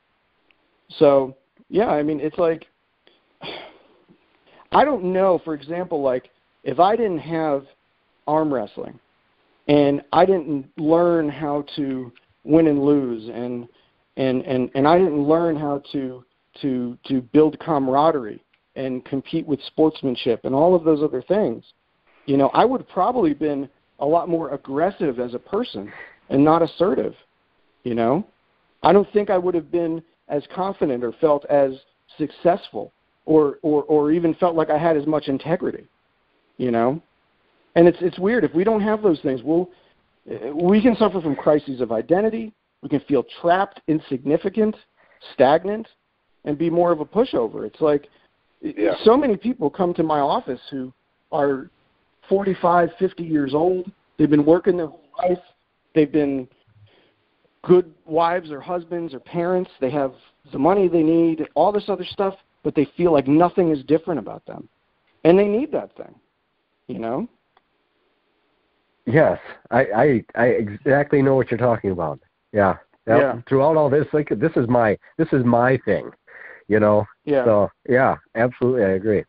S3: So, yeah, I mean, it's like, I don't know, for example, like, if I didn't have arm wrestling, and I didn't learn how to win and lose, and I didn't learn how to build camaraderie and compete with sportsmanship and all of those other things, you know, I would probably been a lot more aggressive as a person and not assertive, you know. I don't think I would have been as confident or felt as successful or even felt like I had as much integrity, you know? And it's weird. If we don't have those things, we can suffer from crises of identity. We can feel trapped, insignificant, stagnant, and be more of a pushover. It's like so many people come to my office who are 45, 50 years old. They've been working their whole life. They've been good wives or husbands or parents. They have the money they need, all this other stuff, but they feel like nothing is different about them. And they need that thing, you know?
S2: Yes, I exactly know what you're talking about. Yeah. Throughout all this, like this is my thing, you know.
S3: Yeah.
S2: So yeah, absolutely, I agree.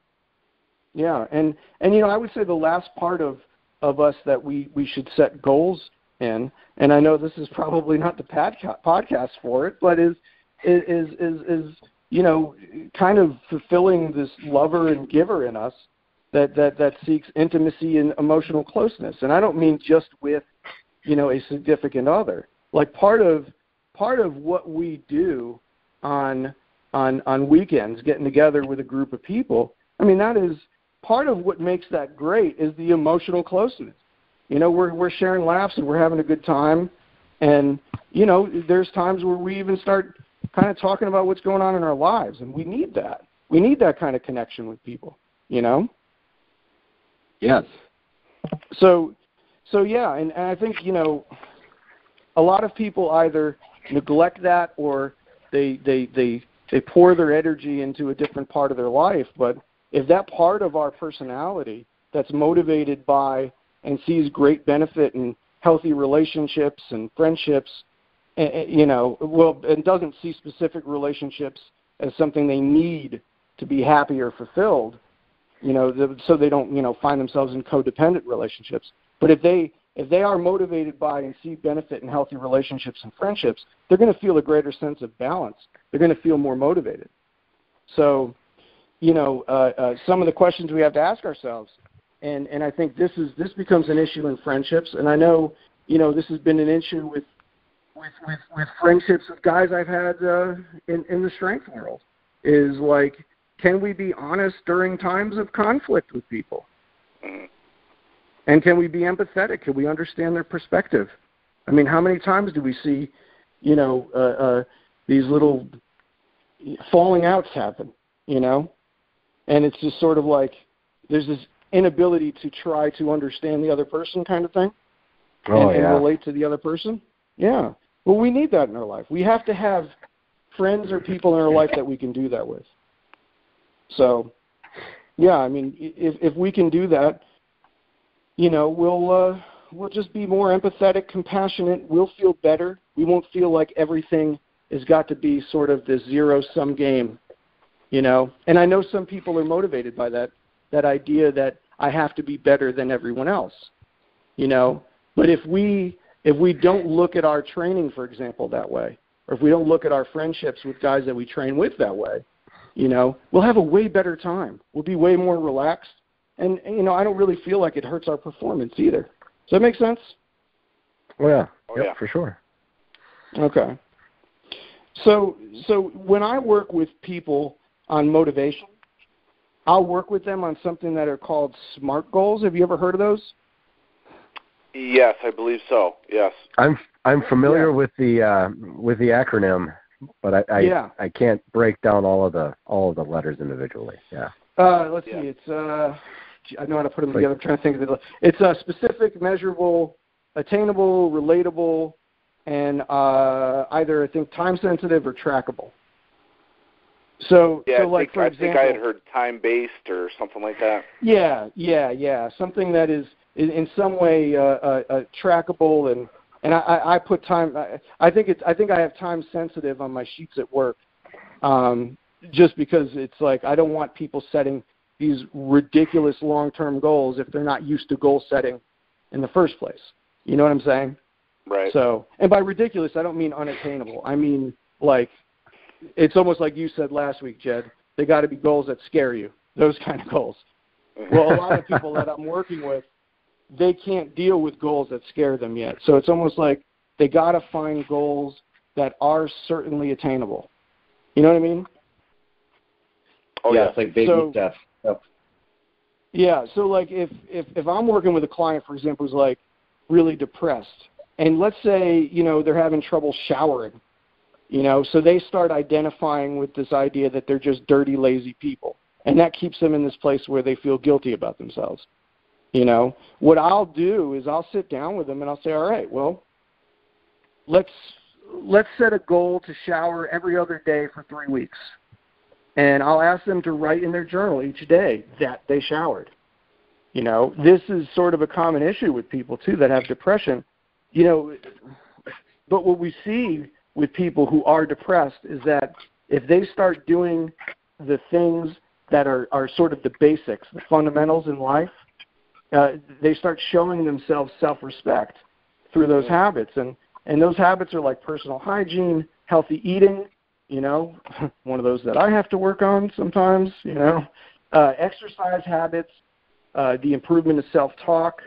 S3: Yeah, and you know, I would say the last part of us that we should set goals in, and I know this is probably not the podcast for it, but is you know, kind of fulfilling this lover and giver in us that seeks intimacy and emotional closeness. And I don't mean just with, you know, a significant other. Like part of what we do on weekends, getting together with a group of people, I mean, that is part of what makes that great is the emotional closeness. You know, we're sharing laughs and we're having a good time. And, you know, there's times where we even start kind of talking about what's going on in our lives, and we need that. We need that kind of connection with people, you know?
S2: Yes.
S3: So yeah, and I think, you know, a lot of people either neglect that or they pour their energy into a different part of their life. But if that part of our personality that's motivated by and sees great benefit in healthy relationships and friendships, you know, well, and doesn't see specific relationships as something they need to be happy or fulfilled, you know, so they don't, you know, find themselves in codependent relationships. But if they are motivated by and see benefit in healthy relationships and friendships, they're going to feel a greater sense of balance. They're going to feel more motivated. So, you know, some of the questions we have to ask ourselves, and I think this becomes an issue in friendships. And I know, you know, this has been an issue with friendships with guys I've had in the strength world, is like, can we be honest during times of conflict with people? And can we be empathetic? Can we understand their perspective? I mean, how many times do we see, you know, these little falling outs happen, you know? And it's just sort of like there's this inability to try to understand the other person kind of thing and relate to the other person. Yeah. Well, we need that in our life. We have to have friends or people in our life that we can do that with. So, yeah, I mean, if we can do that, you know, we'll just be more empathetic, compassionate. We'll feel better. We won't feel like everything has got to be sort of this zero-sum game, you know. And I know some people are motivated by that idea that I have to be better than everyone else, you know. But if we don't look at our training, for example, that way, or if we don't look at our friendships with guys that we train with that way, you know, we'll have a way better time. We'll be way more relaxed. And, you know, I don't really feel like it hurts our performance either. Does that make sense?
S2: Oh, yeah.
S1: Yeah,
S2: for sure.
S3: Okay. So when I work with people on motivation, I'll work with them on something that are called SMART goals. Have you ever heard of those?
S1: Yes, I believe so. Yes.
S2: I'm familiar with the acronym, but I can't break down all of the letters individually. Yeah.
S3: Let's see. It's I know how to put them together. I'm trying to think of it. It's specific, measurable, attainable, relatable, and either I think time sensitive or trackable. So, like for example,
S1: I think I had heard time based or something like that.
S3: Yeah. Something that is in some way trackable, and I put time. I think I have time sensitive on my sheets at work, just because it's like I don't want people setting these ridiculous long-term goals if they're not used to goal setting in the first place. You know what I'm saying?
S1: Right.
S3: So, and by ridiculous, I don't mean unattainable. I mean, like, it's almost like you said last week, Jedd. They got to be goals that scare you. Those kind of goals. Well, a lot of people that I'm working with, they can't deal with goals that scare them yet. So it's almost like they got to find goals that are certainly attainable. You know what I mean?
S1: Oh,
S2: yeah. It's like baby steps. Yep.
S3: Yeah, so like if I'm working with a client, for example, who's like really depressed, and let's say, they're having trouble showering, so they start identifying with this idea that they're just dirty, lazy people, and that keeps them in this place where they feel guilty about themselves. What I'll do is I'll sit down with them and I'll say, all right, well, let's set a goal to shower every other day for 3 weeks. And I'll ask them to write in their journal each day that they showered. This is sort of a common issue with people, too, that have depression. But what we see with people who are depressed is that if they start doing the things that are sort of the basics, the fundamentals in life, they start showing themselves self-respect through those habits. And those habits are like personal hygiene, healthy eating, one of those that I have to work on sometimes, exercise habits, the improvement of self-talk,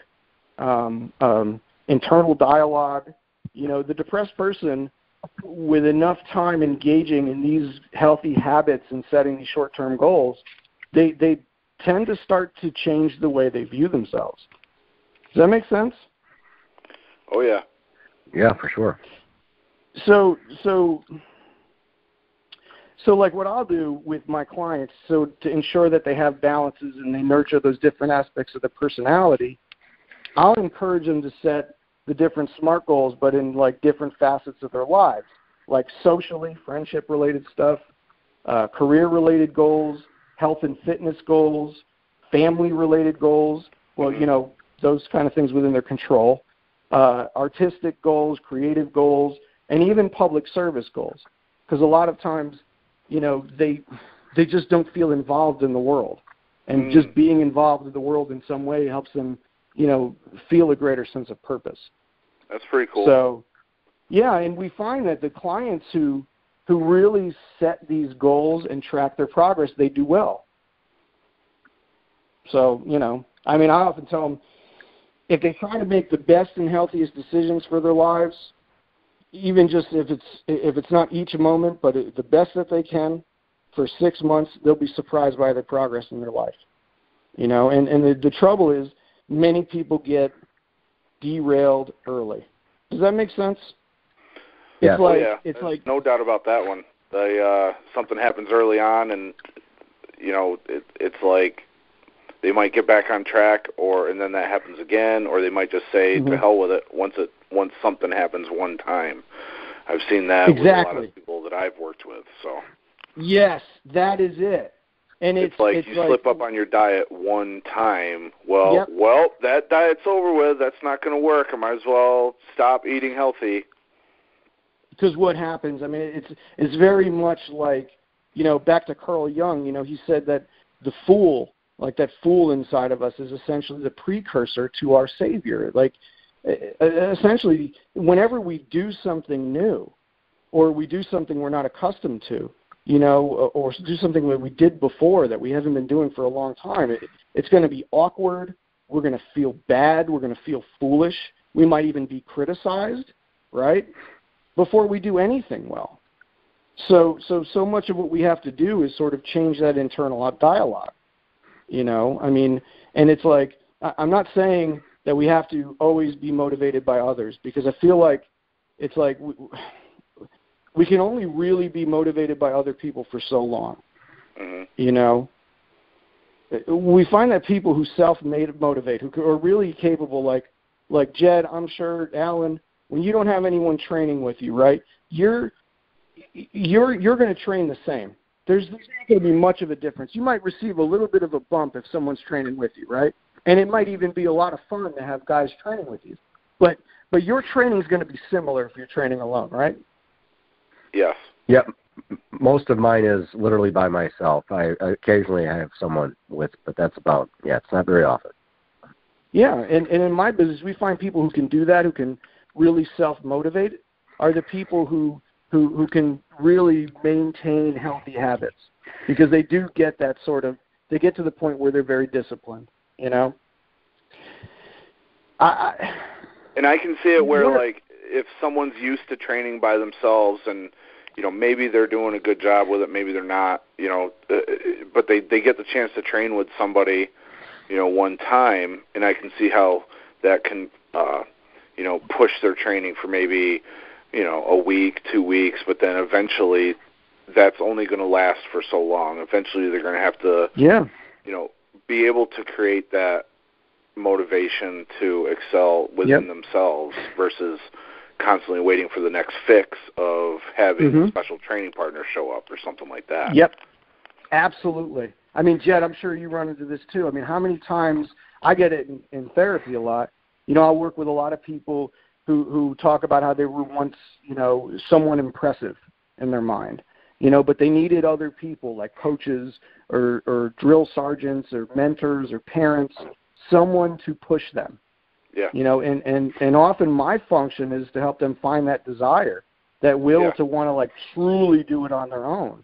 S3: internal dialogue. The depressed person, with enough time engaging in these healthy habits and setting these short-term goals, they tend to start to change the way they view themselves. Does that make sense?
S1: Oh, yeah.
S2: Yeah, for sure.
S3: So like what I'll do with my clients, so to ensure that they have balances and they nurture those different aspects of their personality, I'll encourage them to set the different SMART goals, but in like different facets of their lives, like socially, friendship-related stuff, career-related goals, health and fitness goals, family-related goals, well, those kind of things within their control, artistic goals, creative goals, and even public service goals. Because a lot of times, they just don't feel involved in the world. And just being involved in the world in some way helps them, feel a greater sense of purpose.
S1: That's pretty cool.
S3: So, yeah, and we find that the clients who really set these goals and track their progress, they do well. So, I often tell them, if they try to make the best and healthiest decisions for their lives, even just if it's not each moment, but the best that they can for 6 months, they'll be surprised by the progress in their life. And the trouble is many people get derailed early. Does that make sense?
S2: Yeah.
S3: It's like
S1: no doubt about that one. Something happens early on, and it's like they might get back on track, and then that happens again, or they might just say to hell with it once something happens one time. I've seen that with a lot of people that I've worked with. So
S3: yes, that is it. And it's like
S1: you slip up on your diet one time. Well, that diet's over with. That's not going to work. I might as well stop eating healthy.
S3: Because what happens? It's very much like, back to Carl Jung. He said that the fool, like that fool inside of us, is essentially the precursor to our Savior. Like, essentially, whenever we do something new, or we do something we're not accustomed to, or do something that we did before that we haven't been doing for a long time, it's going to be awkward. We're going to feel bad. We're going to feel foolish. We might even be criticized, right, before we do anything well. So much of what we have to do is sort of change that internal dialogue, and it's like, I'm not saying that we have to always be motivated by others, because I feel like it's like we can only really be motivated by other people for so long. We find that people who self-motivate, who are really capable, like Jedd, I'm sure, Alan, when you don't have anyone training with you, right, you're going to train the same. There's not going to be much of a difference. You might receive a little bit of a bump if someone's training with you, right? And it might even be a lot of fun to have guys training with you. But your training is going to be similar if you're training alone, right?
S1: Yes.
S2: Yep. Most of mine is literally by myself. I occasionally have someone with, but that's about, it's not very often.
S3: Yeah, and in my business, we find people who can do that, who can really self-motivate, are the people who can really maintain healthy habits, because they do get that they get to the point where they're very disciplined, And
S1: I can see it where, like, if someone's used to training by themselves and, maybe they're doing a good job with it, maybe they're not, but they get the chance to train with somebody, one time, and I can see how that can, push their training for maybe, a week, 2 weeks, but then eventually that's only going to last for so long. Eventually they're going to have to, be able to create that motivation to excel within themselves versus constantly waiting for the next fix of having a special training partner show up or something like that.
S3: Yep, absolutely. I mean, Jedd, I'm sure you run into this too. I mean, how many times I get it in therapy a lot. I work with a lot of people who talk about how they were once, someone impressive in their mind, but they needed other people like coaches or drill sergeants or mentors or parents, someone to push them. Yeah. And often my function is to help them find that desire, that will to want to like truly do it on their own,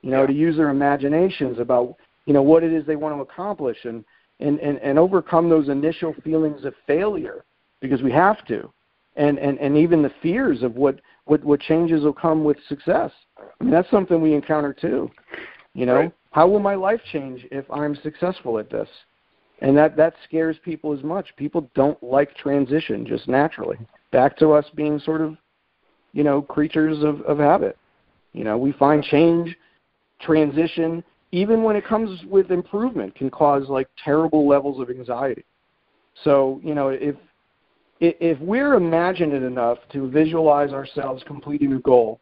S3: to use their imaginations about, what it is they want to accomplish and overcome those initial feelings of failure, because we have to, and even the fears of what changes will come with success. I mean, that's something we encounter too.
S1: Right.
S3: How will my life change if I'm successful at this? And that scares people as much. People don't like transition just naturally. Back to us being sort of, creatures of habit. We find change, transition, even when it comes with improvement, can cause like terrible levels of anxiety. So, if we're imaginative enough to visualize ourselves completing a goal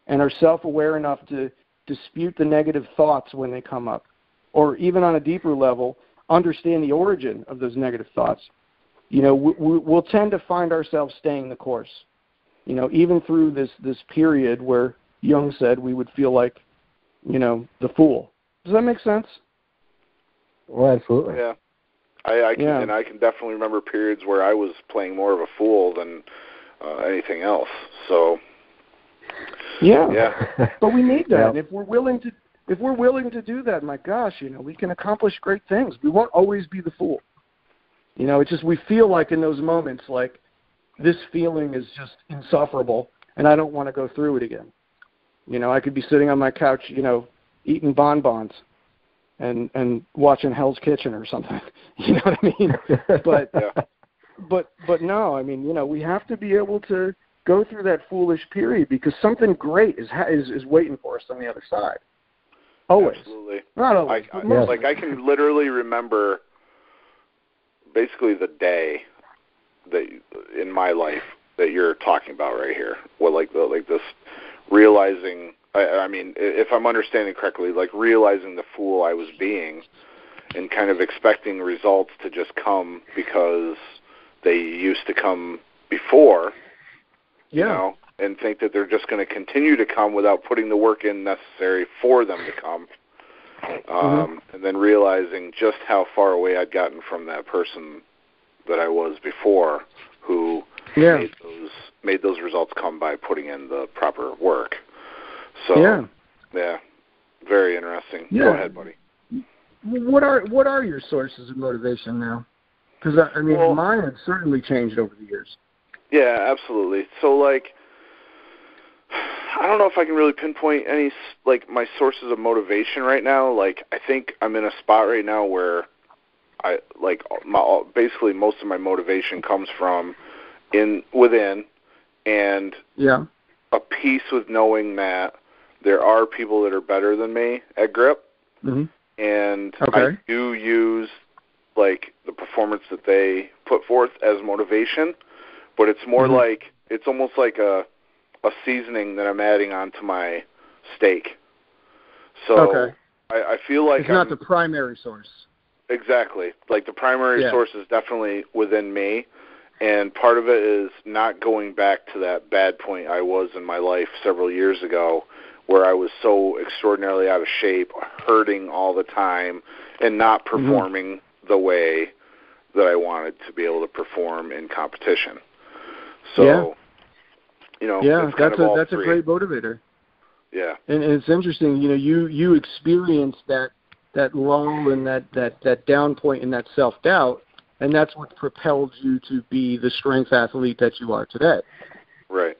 S3: and are self-aware enough to dispute the negative thoughts when they come up, or even on a deeper level, understand the origin of those negative thoughts, we'll tend to find ourselves staying the course, even through this period where Jung said we would feel like, the fool. Does that make sense?
S2: Well, absolutely.
S1: Yeah. I can, and I can definitely remember periods where I was playing more of a fool than anything else. So, yeah.
S3: But we need that. And if we're willing to do that, my gosh, we can accomplish great things. We won't always be the fool. It's just we feel like in those moments, like this feeling is just insufferable, and I don't want to go through it again. I could be sitting on my couch, eating bonbons and watching Hell's Kitchen or something. You know what I mean? But no, I mean, we have to be able to go through that foolish period because something great is waiting for us on the other side. Always.
S1: Absolutely.
S3: Not always.
S1: I can literally remember basically the day that in my life that you're talking about right here. What like this realizing. I mean, if I'm understanding correctly, like realizing the fool I was being, and kind of expecting results to just come because they used to come before. And think that they're just going to continue to come without putting the work in necessary for them to come. And then realizing just how far away I'd gotten from that person that I was before, who made those results come by putting in the proper work. So, yeah, very interesting.
S3: Yeah.
S1: Go ahead, buddy.
S3: What are your sources of motivation now? Because mine have certainly changed over the years.
S1: Yeah, absolutely. So, like, I don't know if I can really pinpoint any, like, my sources of motivation right now. Like, I think I'm in a spot right now where basically most of my motivation comes from within, and a peace with knowing that there are people that are better than me at grip, and I do use, like, the performance that they put forth as motivation, but it's more like, it's almost like a seasoning that I'm adding onto my steak. So I feel like
S3: it's not the primary source.
S1: Exactly. Like the primary source is definitely within me, and part of it is not going back to that bad point I was in my life several years ago where I was so extraordinarily out of shape, hurting all the time, and not performing the way that I wanted to be able to perform in competition. So,
S3: that's a great motivator.
S1: Yeah.
S3: And it's interesting, you experienced that lull and that down point and that self-doubt, and that's what propelled you to be the strength athlete that you are today.
S1: Right.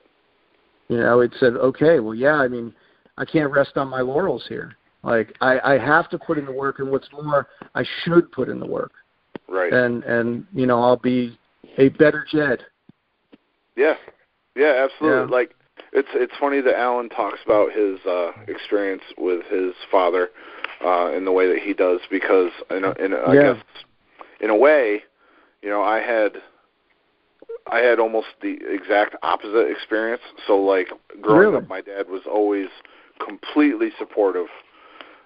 S3: You know, it said, okay, well, yeah, I mean, I can't rest on my laurels here. Like, I have to put in the work, and what's more, I should put in the work.
S1: Right.
S3: And you know, I'll be a better Jedd.
S1: Yeah. Yeah, absolutely.
S3: Yeah.
S1: Like, it's funny that Alan talks about his experience with his father in the way that he does, because I guess in a way, you know, I had almost the exact opposite experience. So, like, growing up, my dad was always completely supportive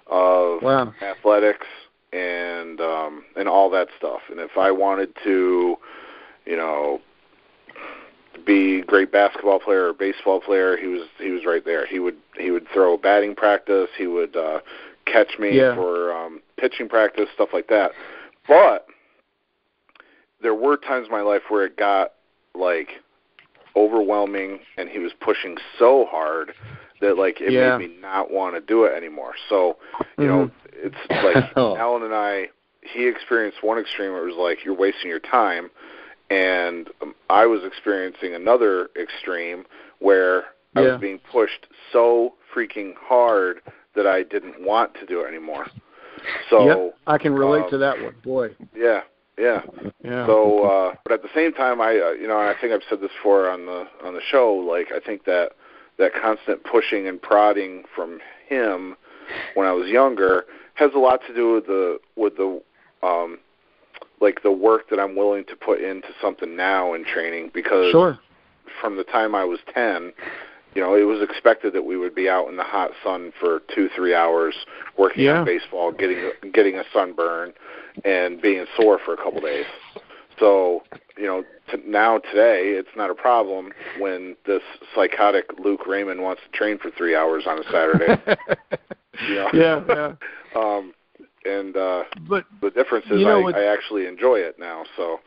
S1: of athletics and all that stuff. And if I wanted to, you know, be a great basketball player or baseball player, he was right there. He would throw batting practice. He would catch me for pitching practice, stuff like that. But there were times in my life where it got, like, overwhelming, and he was pushing so hard that, like, it made me not want to do it anymore. So, you know, it's like Alan and I, he experienced one extreme where it was like, you're wasting your time, and I was experiencing another extreme where I was being pushed so freaking hard that I didn't want to do it anymore. So
S3: I can relate to that one, boy.
S1: Yeah. So, but at the same time, you know, I think I've said this before on the show. Like, I think that constant pushing and prodding from him when I was younger has a lot to do with the like the work that I'm willing to put into something now in training. Because from the time I was 10, you know, it was expected that we would be out in the hot sun for 2-3 hours working on baseball, getting a sunburn, and being sore for a couple days. So, you know, today it's not a problem when this psychotic Luke Raymond wants to train for 3 hours on a Saturday. You know? But the difference is I actually enjoy it now. So,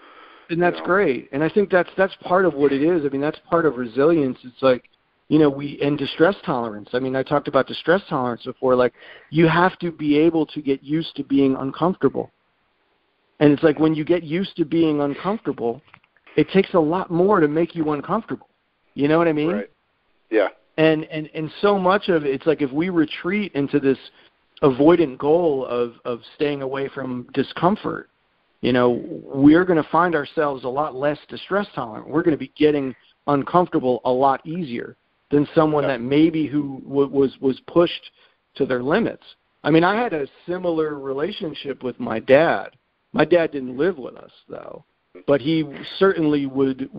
S3: and that's great. And I think that's part of what it is. I mean, that's part of resilience. It's like, you know, and distress tolerance. I mean, I talked about distress tolerance before. Like, you have to be able to get used to being uncomfortable. And it's like, when you get used to being uncomfortable, it takes a lot more to make you uncomfortable. You know what I mean?
S1: Right. Yeah.
S3: And so much of it, it's like, if we retreat into this avoidant goal of staying away from discomfort, you know, we're going to find ourselves a lot less distress tolerant. We're going to be getting uncomfortable a lot easier than someone that maybe who was pushed to their limits. I mean, I had a similar relationship with my dad. My dad didn't live with us, though, but he certainly would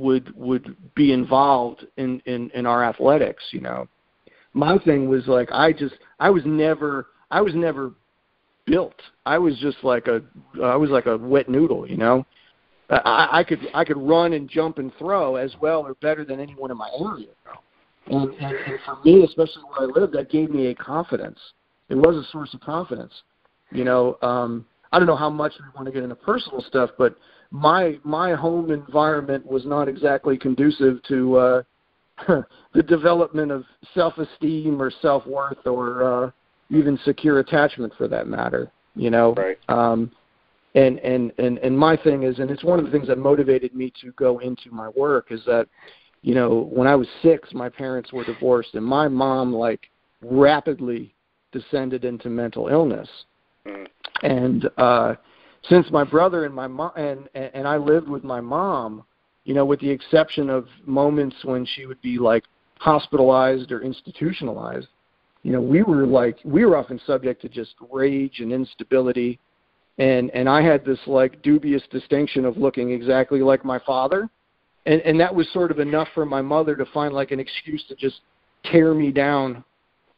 S3: be involved in our athletics. You know, my thing was like, I was never built. I was just like a wet noodle. You know, I could run and jump and throw as well or better than anyone in my area. And for me, especially where I lived, that gave me a confidence. It was a source of confidence. You know, I don't know how much we want to get into personal stuff, but my home environment was not exactly conducive to the development of self-esteem or self-worth or even secure attachment, for that matter. You know,
S1: right.
S3: And my thing is, and it's one of the things that motivated me to go into my work, is that, you know, when I was 6, my parents were divorced, and my mom, like, rapidly descended into mental illness. And since my brother and my mom and I lived with my mom, you know, with the exception of moments when she would be, like, hospitalized or institutionalized, you know, we were often subject to just rage and instability. And I had this, like, dubious distinction of looking exactly like my father. And that was sort of enough for my mother to find, like, an excuse to just tear me down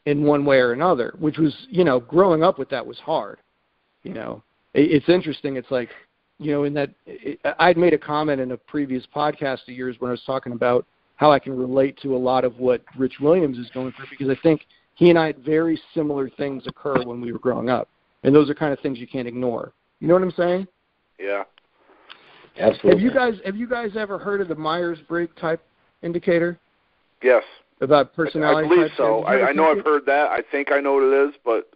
S3: in one way or another, which was, you know, growing up with that was hard. You know, it's interesting. It's like, you know, in that I'd made a comment in a previous podcast of yours when I was talking about how I can relate to a lot of what Rich Williams is going through, because I think he and I had very similar things occur when we were growing up. And those are kind of things you can't ignore. You know what I'm saying?
S1: Yeah.
S2: Absolutely.
S3: Have you guys ever heard of the Myers-Briggs type indicator?
S1: Yes.
S3: About personality?
S1: I believe so. I know I've heard that. I think I know what it is, but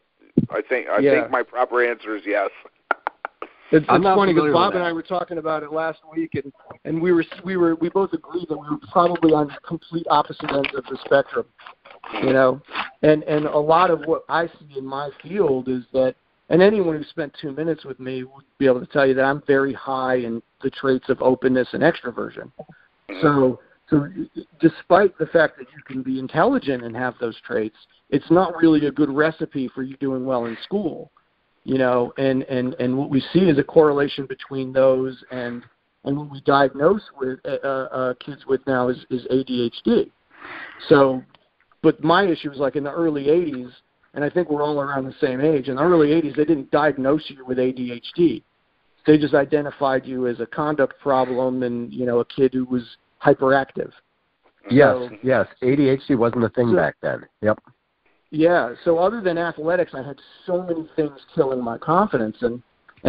S1: I think my proper answer is yes.
S3: It's funny because Bob and I were talking about it last week, and we both agreed that we were probably on complete opposite ends of the spectrum, you know. And a lot of what I see in my field is that, and anyone who spent 2 minutes with me would be able to tell you that I'm very high in the traits of openness and extroversion. So despite the fact that you can be intelligent and have those traits, it's not really a good recipe for you doing well in school. You know, and what we see is a correlation between those and what we diagnose with kids with now is ADHD. So, but my issue is like in the early 80s, and I think we're all around the same age. In the early 80s, they didn't diagnose you with ADHD. They just identified you as a conduct problem and, you know, a kid who was hyperactive.
S2: Yes. ADHD wasn't a thing back then. Yep.
S3: Yeah, so other than athletics, I had so many things killing my confidence, and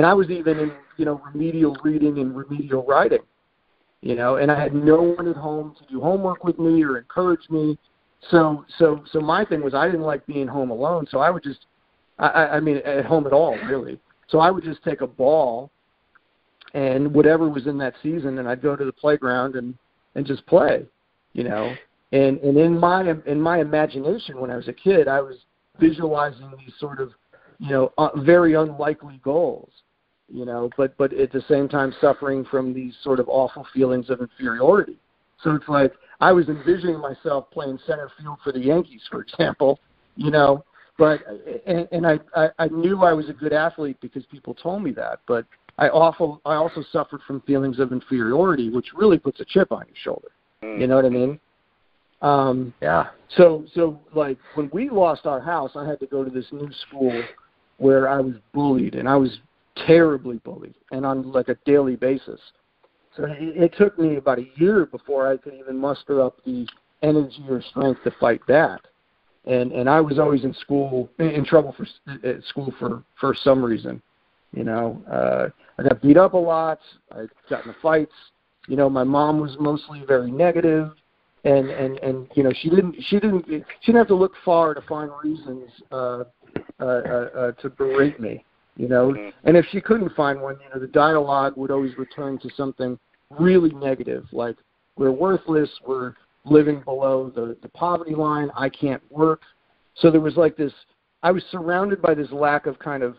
S3: I was even in, you know, remedial reading and remedial writing, you know, and I had no one at home to do homework with me or encourage me. So my thing was I didn't like being home alone, so I would just, I mean, at home at all, really. So I would just take a ball and whatever was in that season, and I'd go to the playground and just play, you know. And in my imagination when I was a kid, I was visualizing these sort of, you know, very unlikely goals, you know, but at the same time suffering from these sort of awful feelings of inferiority. So it's like I was envisioning myself playing center field for the Yankees, for example, you know, but and I knew I was a good athlete because people told me that, but I also suffered from feelings of inferiority, which really puts a chip on your shoulder. You know what I mean?
S2: Yeah.
S3: So like when we lost our house, I had to go to this new school where I was bullied, and I was terribly bullied, and on like a daily basis. So it took me about a year before I could even muster up the energy or strength to fight back. And I was always in trouble at school for some reason. You know, I got beat up a lot. I got in fights. You know, my mom was mostly very negative. And you know, she didn't have to look far to find reasons to berate me, you know. And if she couldn't find one, you know, the dialogue would always return to something really negative, like we're worthless, we're living below the poverty line, I can't work. So there was like this, I was surrounded by this lack of kind of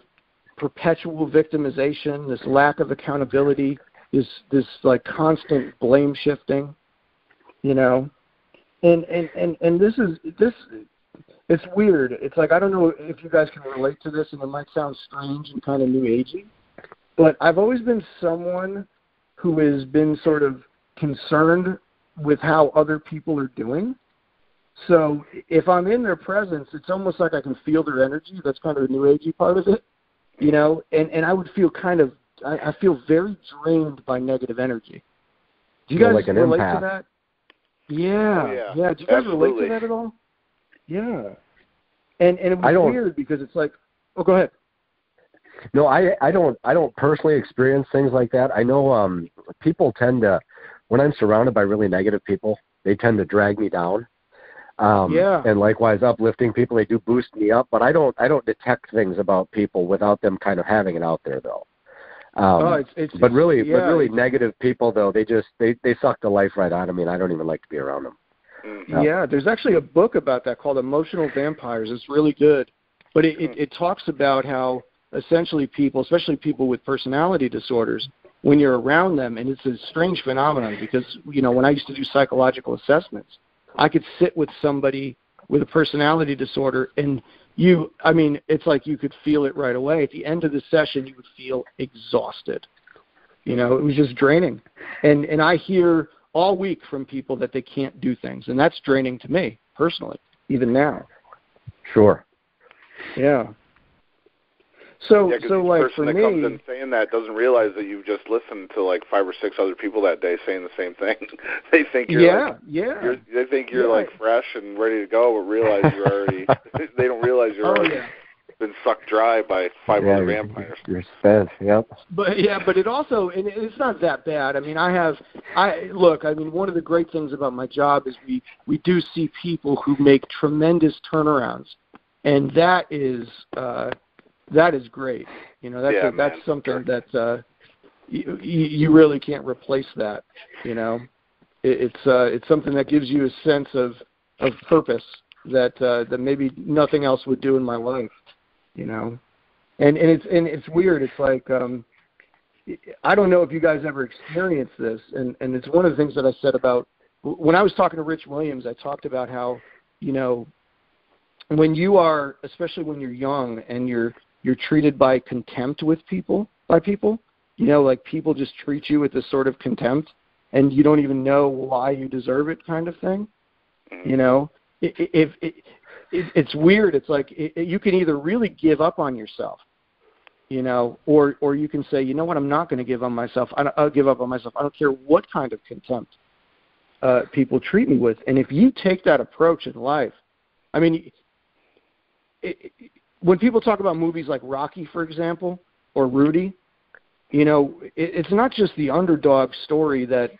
S3: perpetual victimization, this lack of accountability, this like constant blame shifting. You know, and this it's weird. It's like, I don't know if you guys can relate to this, and it might sound strange and kind of new agey, but I've always been someone who has been sort of concerned with how other people are doing. So if I'm in their presence, it's almost like I can feel their energy. That's kind of the new agey part of it, you know, and I would feel I feel very drained by negative energy. Do you guys
S2: like an
S3: relate
S2: empath.
S3: to that? Yeah. Do you guys relate to that at all? Yeah. And it was weird because it's like, oh, go ahead.
S2: No, I don't personally experience things like that. I know people tend to, when I'm surrounded by really negative people, they tend to drag me down. And likewise, uplifting people, they do boost me up. But I don't detect things about people without them kind of having it out there, though. But really negative people, though, they suck the life right out of me, and I don't even like to be around them.
S3: Yeah, there's actually a book about that called Emotional Vampires. It's really good. But it talks about how essentially people, especially people with personality disorders, when you're around them, and it's a strange phenomenon because, you know, when I used to do psychological assessments, I could sit with somebody with a personality disorder and it's like you could feel it right away. At the end of the session, you would feel exhausted. You know, it was just draining. And I hear all week from people that they can't do things, and that's draining to me personally, even now.
S2: Sure.
S3: Yeah. So like
S1: the person
S3: for
S1: that
S3: me,
S1: comes in saying that doesn't realize that you've just listened to like 5 or 6 other people that day saying the same thing. They think you're they think you're like fresh and ready to go, but realize you're already. They don't realize you're already been sucked dry by 5 other vampires.
S2: You're spent. Yep.
S3: But it also, and it's not that bad. I mean, one of the great things about my job is we do see people who make tremendous turnarounds, and that is that is great. You know, that's something that you really can't replace that. You know, it's something that gives you a sense of purpose that maybe nothing else would do in my life. You know, and it's weird. It's like I don't know if you guys ever experienced this, and it's one of the things that I said about when I was talking to Rich Williams. I talked about how, you know, when you are, especially when you're young and you're treated by contempt by people, you know, like people just treat you with this sort of contempt, and you don't even know why you deserve it, kind of thing. You know, it's weird. It's like you can either really give up on yourself, you know, or you can say, you know what, I'm not going to give up on myself. I'll give up on myself. I don't care what kind of contempt people treat me with. And if you take that approach in life, I mean, when people talk about movies like Rocky, for example, or Rudy, you know, it's not just the underdog story that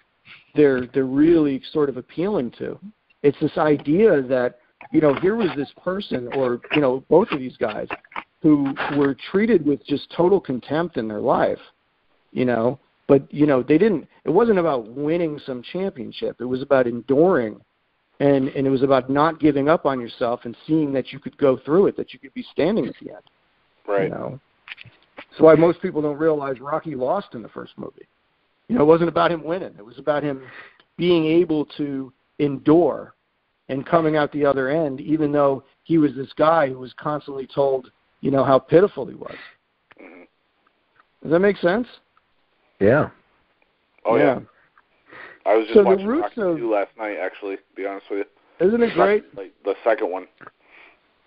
S3: they're really sort of appealing to. It's this idea that, you know, here was this person, or, you know, both of these guys who were treated with just total contempt in their life, you know, but, you know, it wasn't about winning some championship. It was about enduring, and it was about not giving up on yourself and seeing that you could go through it, that you could be standing at the end.
S1: Right.
S3: You know? That's why most people don't realize Rocky lost in the first movie. You know, it wasn't about him winning. It was about him being able to endure and coming out the other end, even though he was this guy who was constantly told, you know, how pitiful he was.
S1: Mm-hmm.
S3: Does that make sense?
S2: Yeah.
S1: Oh, yeah. I was just watching Rocky 2 last night, actually, to be honest with you.
S3: Isn't it great?
S1: Like the second one.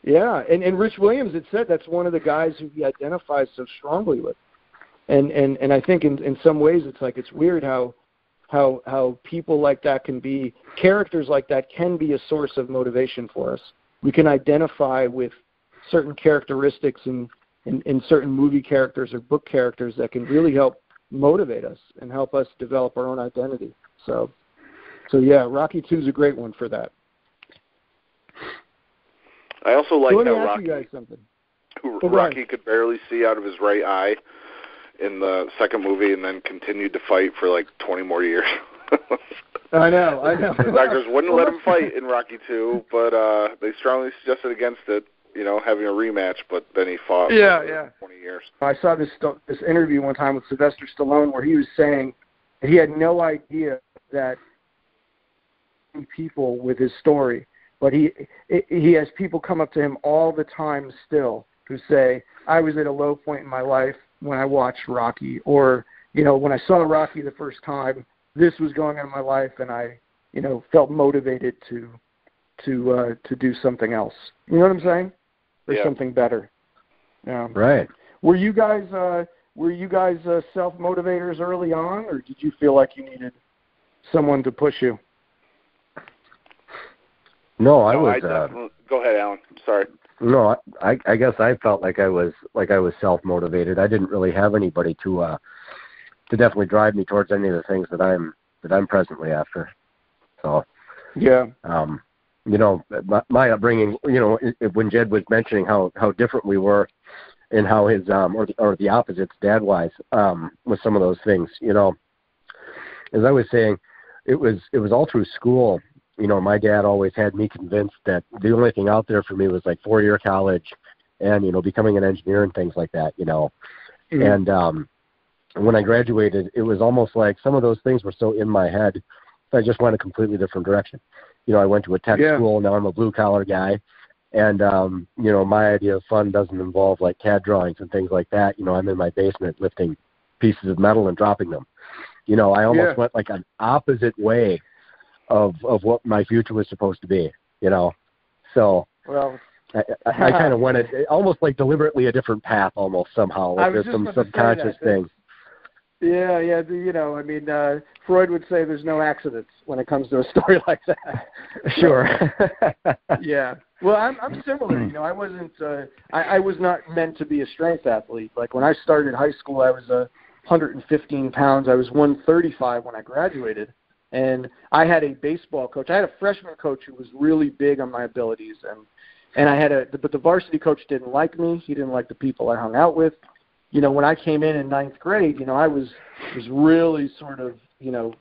S3: Yeah, and Rich Williams had said that's one of the guys who he identifies so strongly with. And I think in some ways it's like it's weird how people like that can be, characters like that can be a source of motivation for us. We can identify with certain characteristics in certain movie characters or book characters that can really help motivate us and help us develop our own identity. So yeah, Rocky 2 is a great one for that.
S1: I also like how
S3: Rocky
S1: could barely see out of his right eye in the second movie, and then continued to fight for like 20 more years.
S3: I know.
S1: The doctors wouldn't let him fight in Rocky 2, but they strongly suggested against it, you know, having a rematch, but then he fought for 20 years.
S3: I saw this interview one time with Sylvester Stallone where he was saying that he had no idea that people with his story, but he has people come up to him all the time still who say, I was at a low point in my life when I watched Rocky, or, you know, when I saw Rocky the first time, this was going on in my life, and I, you know, felt motivated to do something else. You know what I'm saying? Or something better. Yeah.
S2: Right.
S3: Were you guys self-motivators early on, or did you feel like you needed someone to push you?
S2: No,
S1: Go ahead, Alan. Sorry.
S2: No, I guess I felt like I was self-motivated. I didn't really have anybody to definitely drive me towards any of the things that I'm presently after. So
S3: yeah,
S2: you know, my upbringing, you know, when Jedd was mentioning how different we were, and how his or the opposites dad-wise with some of those things, you know, as I was saying, it was all through school. You know, my dad always had me convinced that the only thing out there for me was like 4-year college and, you know, becoming an engineer and things like that, you know. Mm-hmm. And when I graduated, it was almost like some of those things were so in my head that I just went a completely different direction. You know, I went to a tech school. Now I'm a blue-collar guy. And, you know, my idea of fun doesn't involve like CAD drawings and things like that. You know, I'm in my basement lifting pieces of metal and dropping them. You know, I almost went like an opposite way of what my future was supposed to be, you know. So I kind of went almost like deliberately a different path almost somehow. Like there's some subconscious thing.
S3: Yeah, you know, I mean, Freud would say there's no accidents when it comes to a story like that.
S2: Sure.
S3: Yeah. Well, I'm similar. You know, I wasn't. I was not meant to be a strength athlete. Like when I started high school, I was 115 pounds. I was 135 when I graduated. And I had a baseball coach. I had a freshman coach who was really big on my abilities, And but the varsity coach didn't like me. He didn't like the people I hung out with. You know, when I came in ninth grade, you know, I was really sort of, you know,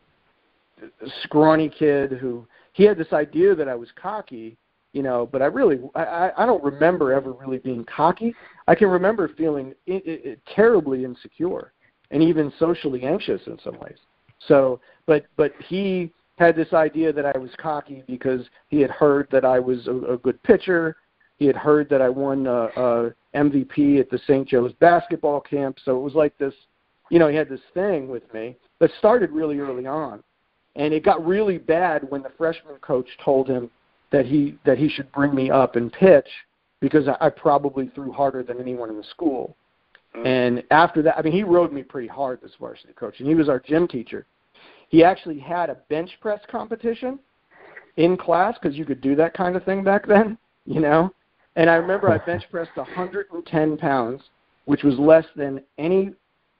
S3: a scrawny kid who, he had this idea that I was cocky, you know, but I don't remember ever really being cocky. I can remember feeling terribly insecure and even socially anxious in some ways. So, but he had this idea that I was cocky because he had heard that I was a good pitcher. He had heard that I won MVP at the St. Joe's basketball camp. So it was like this, you know, he had this thing with me that started really early on. And it got really bad when the freshman coach told him that he should bring me up and pitch because I probably threw harder than anyone in the school. And after that, I mean, he rode me pretty hard, this varsity coach, and he was our gym teacher. He actually had a bench press competition in class because you could do that kind of thing back then, you know. And I remember I bench pressed 110 pounds, which was less than any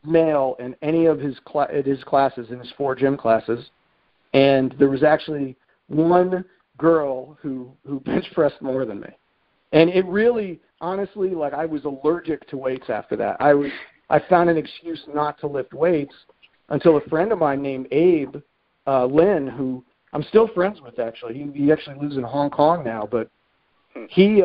S3: male in any of his classes, in his 4 gym classes. And there was actually one girl who bench pressed more than me. And it really, honestly, like, I was allergic to weights after that. I found an excuse not to lift weights until a friend of mine named Abe Lin, who I'm still friends with, actually. He actually lives in Hong Kong now, but he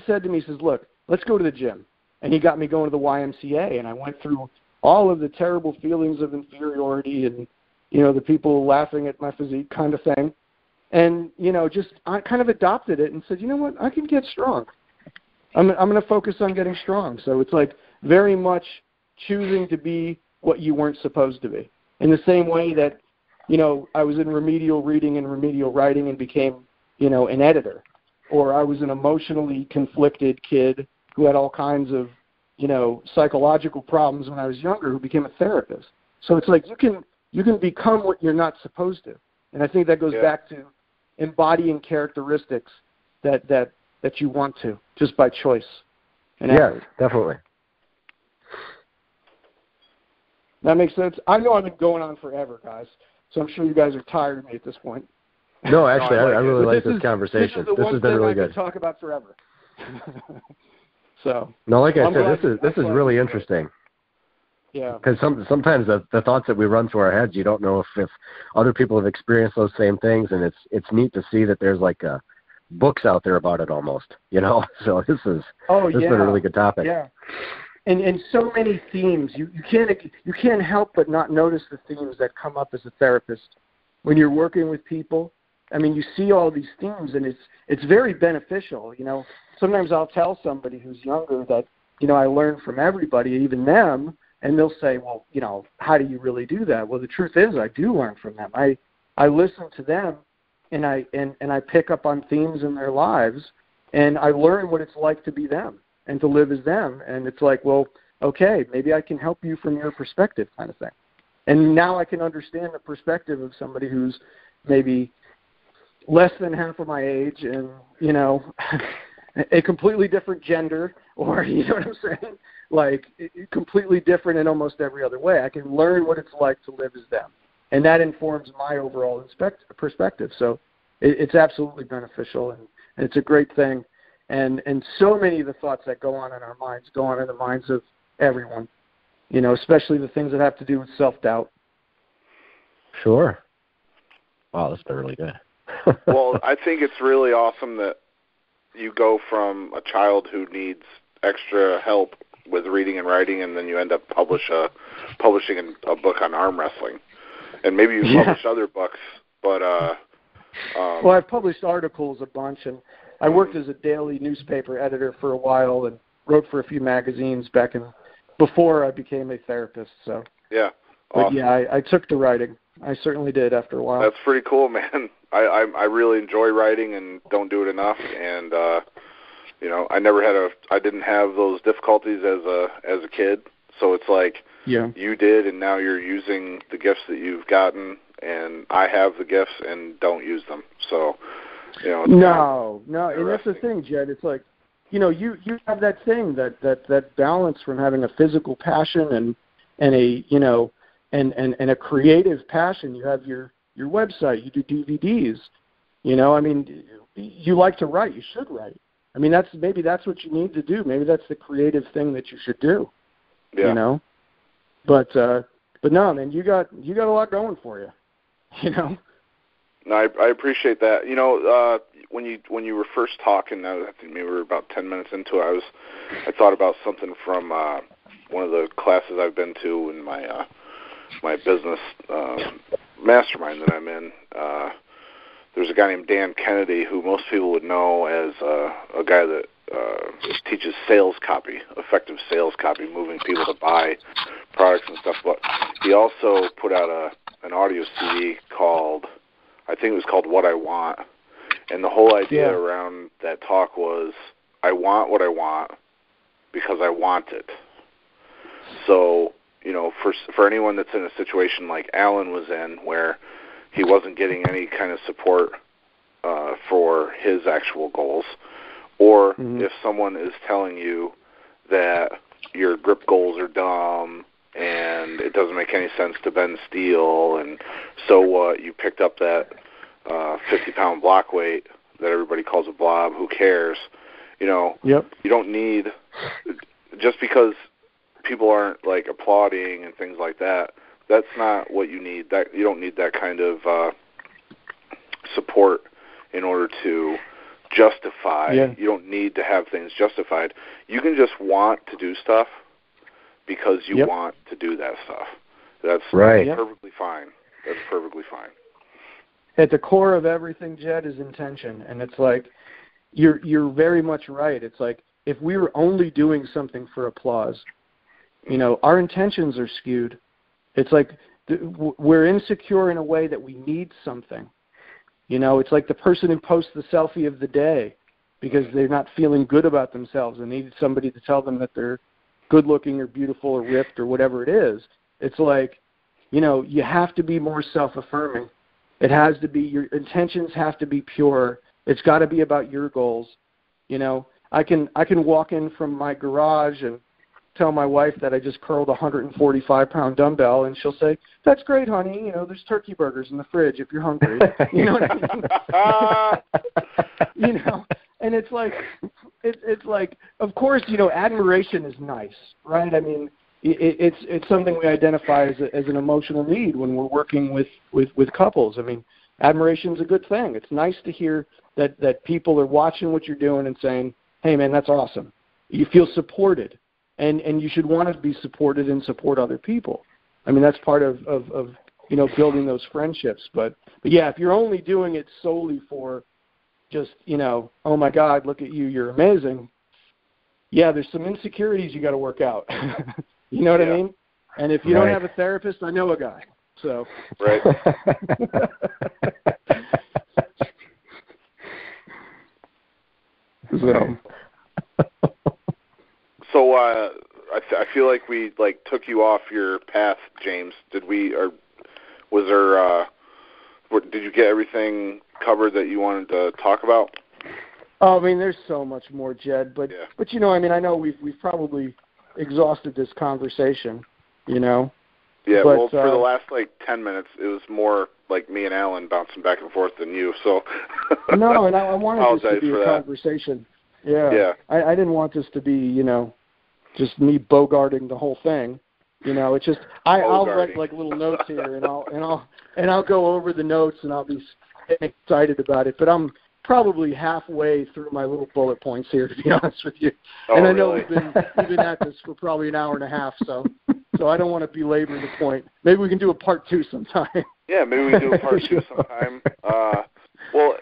S3: said to me, he says, look, let's go to the gym. And he got me going to the YMCA, and I went through all of the terrible feelings of inferiority and, you know, the people laughing at my physique kind of thing. And, you know, I kind of adopted it and said, you know what, I can get strong. I'm going to focus on getting strong. So it's like very much choosing to be what you weren't supposed to be. In the same way that, you know, I was in remedial reading and remedial writing and became, you know, an editor. Or I was an emotionally conflicted kid who had all kinds of, you know, psychological problems when I was younger who became a therapist. So it's like you can become what you're not supposed to. And I think that goes back to embodying characteristics that you want to, just by choice.
S2: Yes, definitely.
S3: That makes sense. I know I've been going on forever, guys, so I'm sure you guys are tired of me at this point.
S2: No, actually, I really like this conversation.
S3: This
S2: has been really good.
S3: I could talk about forever. So.
S2: No, like I said, this is really interesting.
S3: Yeah.
S2: Because sometimes the thoughts that we run through our heads, you don't know if other people have experienced those same things, and it's neat to see that there's like books out there about it almost, you know. So this has been a really good topic.
S3: Yeah. And so many themes. You can't help but not notice the themes that come up as a therapist when you're working with people. I mean, you see all these themes, and it's very beneficial. You know, sometimes I'll tell somebody who's younger that, you know, I learn from everybody, even them, and they'll say, well, you know, how do you really do that? Well, the truth is I do learn from them. I listen to them, and I pick up on themes in their lives, and I learn what it's like to be them and to live as them. And it's like, well, okay, maybe I can help you from your perspective kind of thing. And now I can understand the perspective of somebody who's maybe less than half of my age and, you know, a completely different gender, or, you know what I'm saying? Like, completely different in almost every other way. I can learn what it's like to live as them. And that informs my overall perspective. So it's absolutely beneficial, and it's a great thing. And so many of the thoughts that go on in our minds go on in the minds of everyone, you know, especially the things that have to do with self-doubt.
S2: Sure. Wow, that's been really good.
S1: Well, I think it's really awesome that you go from a child who needs extra help with reading and writing, and then you end up publishing a book on arm wrestling. And maybe you publish other books, but...
S3: well, I've published articles a bunch, and I worked as a daily newspaper editor for a while and wrote for a few magazines before I became a therapist. So yeah, awesome. But yeah, I took to writing. I certainly did after a while.
S1: That's pretty cool, man. I really enjoy writing and don't do it enough, and you know, I didn't have those difficulties as a kid. So it's like you did, and now you're using the gifts that you've gotten, and I have the gifts and don't use them. So, you know,
S3: no, and that's the thing, Jedd. It's like, you know, you have that thing, that balance from having a physical passion and a, you know, and a creative passion. You have your website, you do DVDs, you know. I mean, you like to write, you should write. I mean, maybe that's what you need to do. Maybe that's the creative thing that you should do.
S1: Yeah.
S3: You know, but no, man, you got a lot going for you. You know.
S1: No, I appreciate that. You know, when you were first talking, I think maybe we were about 10 minutes into it. I thought about something from one of the classes I've been to in my my business mastermind that I'm in. There's a guy named Dan Kennedy who most people would know as a guy that teaches sales copy, effective sales copy, moving people to buy products and stuff. But he also put out an audio CD called, I think it was called What I Want. And the whole idea around that talk was, I want what I want because I want it. So, you know, for anyone that's in a situation like Alan was in, where he wasn't getting any kind of support for his actual goals, or if someone is telling you that your grip goals are dumb and it doesn't make any sense to bend steel, and so what, you picked up that 50-pound block weight that everybody calls a blob, who cares? You know, you don't need, just because people aren't like applauding and things like that, that's not what you need. That you don't need that kind of support in order to justify. You don't need to have things justified. You can just want to do stuff because you want to do that stuff. That's perfectly fine. That's perfectly fine.
S3: At the core of everything, Jedd, is intention, and it's like you're very much right. It's like if we were only doing something for applause, you know, our intentions are skewed. It's like we're insecure in a way that we need something. You know, it's like the person who posts the selfie of the day because they're not feeling good about themselves and need somebody to tell them that they're good looking or beautiful or ripped or whatever it is. It's like, you know, you have to be more self-affirming. It has to be, your intentions have to be pure. It's got to be about your goals. You know, I can walk in from my garage and tell my wife that I just curled a 145-pound dumbbell, and she'll say, "That's great, honey. You know, there's turkey burgers in the fridge if you're hungry." You know what I mean? You know, and it's like, of course, you know, admiration is nice, right? I mean, it's something we identify as an emotional need when we're working with couples. I mean, admiration is a good thing. It's nice to hear that people are watching what you're doing and saying, "Hey, man, that's awesome." You feel supported. And you should want to be supported and support other people. I mean, that's part of you know, building those friendships. But yeah, if you're only doing it solely for just, you know, oh my God, look at you, you're amazing. Yeah, there's some insecurities you got to work out. You know what I mean? And if you don't have a therapist, I know a guy. So.
S1: Right. So I feel like we took you off your path, James. Did we, or was there? Did you get everything covered that you wanted to talk about?
S3: Oh, I mean, there's so much more, Jedd. But you know, I mean, I know we've probably exhausted this conversation. You know.
S1: Yeah. But, well, for the last 10 minutes, it was more like me and Alan bouncing back and forth than you. So.
S3: No, and I wanted this to be a conversation. Yeah. I didn't want this to be, you know, just me bogarting the whole thing. You know, it's just I'll write little notes here, and I'll go over the notes, and I'll be excited about it. But I'm probably halfway through my little bullet points here, to be honest with you.
S1: Oh,
S3: and I know
S1: really?
S3: we've been at this for probably an hour and a half, so I don't want to belabor the point. Maybe we can do a part 2 sometime.
S1: Yeah, maybe we can do a part 2 sometime. Well.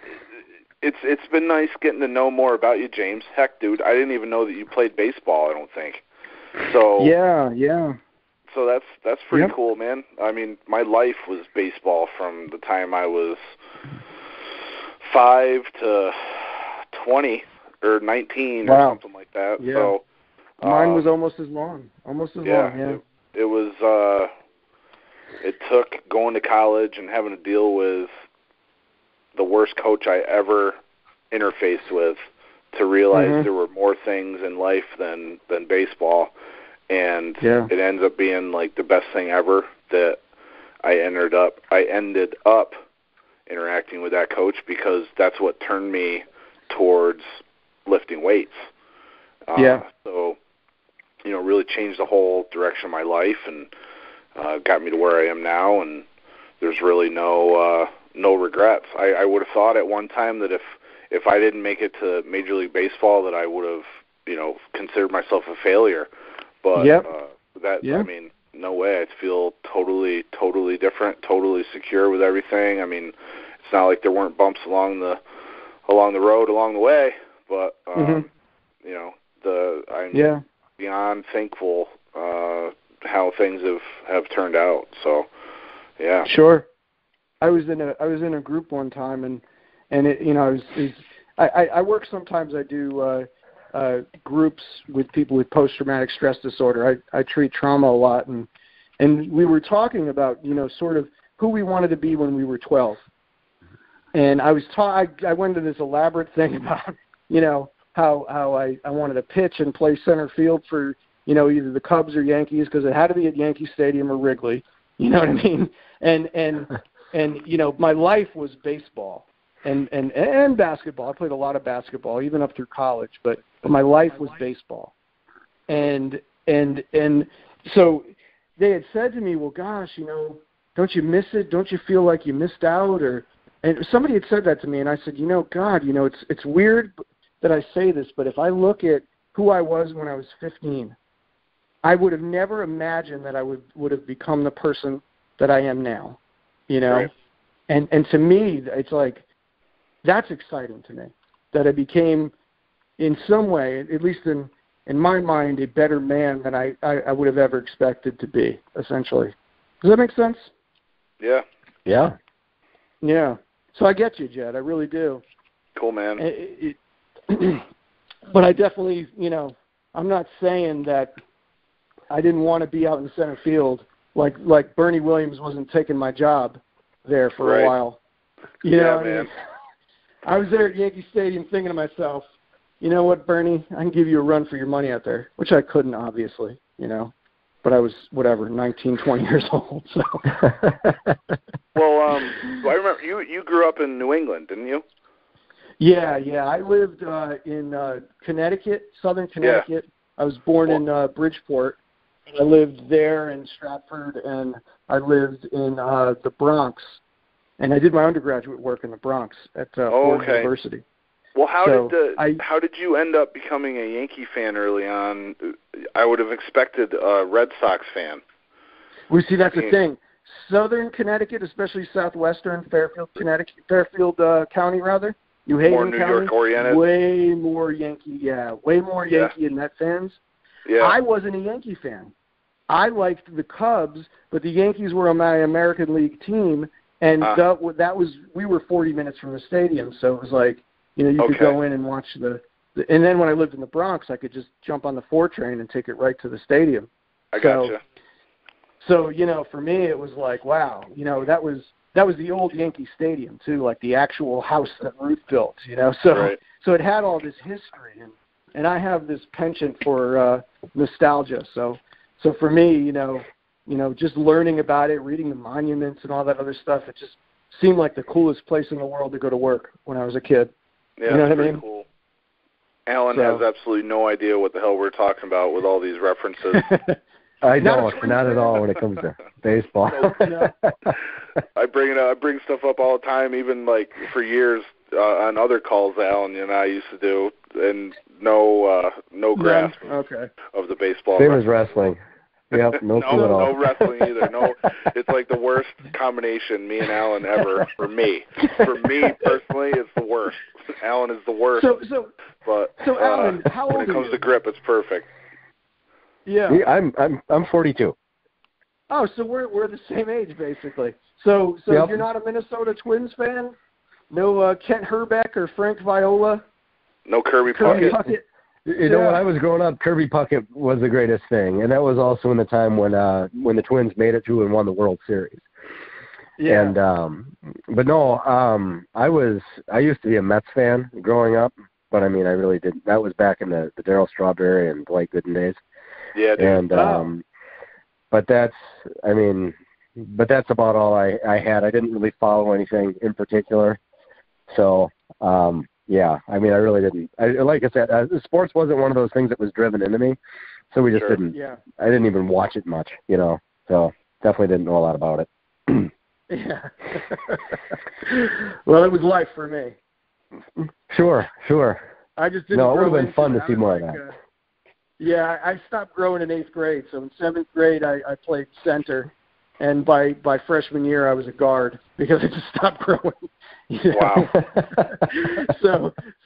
S1: It's been nice getting to know more about you, James. Heck, dude, I didn't even know that you played baseball, I don't think. So
S3: Yeah.
S1: So that's pretty cool, man. I mean, my life was baseball from the time I was 5 to 20 or 19 or something like that.
S3: Yeah.
S1: So
S3: mine was almost as long. Yeah.
S1: It was it took going to college and having to deal with the worst coach I ever interfaced with to realize there were more things in life than baseball, and it ends up being the best thing ever that I ended up interacting with that coach, because that's what turned me towards lifting weights. So, you know, really changed the whole direction of my life and got me to where I am now. And there's really no regrets. I would have thought at one time that if I didn't make it to Major League Baseball, that I would have, you know, considered myself a failure. But I mean, no way. I feel totally different, totally secure with everything. I mean, it's not like there weren't bumps along the road along the way, but you know, I'm beyond thankful how things have turned out. So, yeah.
S3: Sure. I was in a group one time, and it, you know, I work sometimes. I do groups with people with post-traumatic stress disorder. I treat trauma a lot, and we were talking about, you know, sort of who we wanted to be when we were 12. And I went into this elaborate thing about, you know, how I wanted to pitch and play center field for, you know, either the Cubs or Yankees, because it had to be at Yankee Stadium or Wrigley. You know what I mean? And you know, my life was baseball and basketball. I played a lot of basketball, even up through college, but my life was baseball. And so they had said to me, well, gosh, you know, don't you miss it? Don't you feel like you missed out? And somebody had said that to me, and I said, you know, God, you know, it's weird that I say this, but if I look at who I was when I was 15, I would have never imagined that I would have become the person that I am now, you know?
S1: Right.
S3: And to me, it's like, that's exciting to me, that I became, in some way, at least in my mind, a better man than I would have ever expected to be, essentially. Does that make sense?
S1: Yeah.
S2: Yeah.
S3: Yeah. So I get you, Jedd. I really do.
S1: Cool, man.
S3: But I definitely, you know, I'm not saying that I didn't want to be out in center field like Bernie Williams wasn't taking my job there for a while. You know what I mean? I was there at Yankee Stadium thinking to myself, you know what, Bernie, I can give you a run for your money out there, which I couldn't, obviously, you know. But I was, 19, 20 years old. So.
S1: Well, I remember you grew up in New England, didn't you?
S3: Yeah. I lived in Connecticut, southern Connecticut. Yeah. I was born in Bridgeport. I lived there in Stratford, and I lived in the Bronx. And I did my undergraduate work in the Bronx at Fordham University.
S1: Well, how did you end up becoming a Yankee fan early on? I would have expected a Red Sox fan.
S3: Well, see, that's the thing. Southern Connecticut, especially southwestern Fairfield, Connecticut, Fairfield County, rather. New Haven
S1: more New
S3: County,
S1: York oriented.
S3: Way more Yankee and Met fans.
S1: Yeah.
S3: I wasn't a Yankee fan. I liked the Cubs, but the Yankees were on my American League team, and we were 40 minutes from the stadium, so it was like, you know, you could go in and watch and then when I lived in the Bronx, I could just jump on the 4 train and take it right to the stadium.
S1: I gotcha.
S3: So, you know, for me, it was like, wow, you know, that was the old Yankee Stadium too, like the actual house that Ruth built, you know. So so it had all this history, and I have this penchant for nostalgia. So for me, you know, just learning about it, reading the monuments and all that other stuff, it just seemed like the coolest place in the world to go to work when I was a kid.
S1: Yeah,
S3: you know what I mean?
S1: Cool. Alan has absolutely no idea what the hell we're talking about with all these references.
S2: I don't, not at all when it comes to baseball.
S1: I bring stuff up all the time, even like for years on other calls that Alan and I used to do, and no grasp of the baseball.
S2: Same as wrestling. Yep, no clue at all.
S1: No wrestling either. No, it's like the worst combination, me and Alan, ever for me. For me personally, it's the worst. Alan is the worst. But
S3: Alan, how old are you?
S1: when it comes to grip, it's perfect.
S3: Yeah.
S2: I'm 42.
S3: Oh, so we're the same age basically. So you're not a Minnesota Twins fan? No Kent Herbeck or Frank Viola?
S1: No Kirby Puckett.
S2: You know, when I was growing up, Kirby Puckett was the greatest thing, and that was also in the time when the Twins made it to and won the World Series. Yeah. And but no, I used to be a Mets fan growing up, but I mean, I really didn't. That was back in the Darryl Strawberry and Dwight Gooden days.
S1: Yeah, dude.
S2: And but that's about all I had. I didn't really follow anything in particular. So, yeah, I mean, I really didn't. Like I said, sports wasn't one of those things that was driven into me, so we just didn't.
S3: Yeah.
S2: I didn't even watch it much, so definitely didn't know a lot about it.
S3: Yeah. Well, it was life for me.
S2: Sure.
S3: I just didn't.
S2: No, it would have been
S3: into
S2: fun
S3: it.
S2: to see more of that.
S3: Yeah, I stopped growing in 8th grade. So in 7th grade, I played center, and by freshman year, I was a guard because I just stopped growing.
S1: Wow.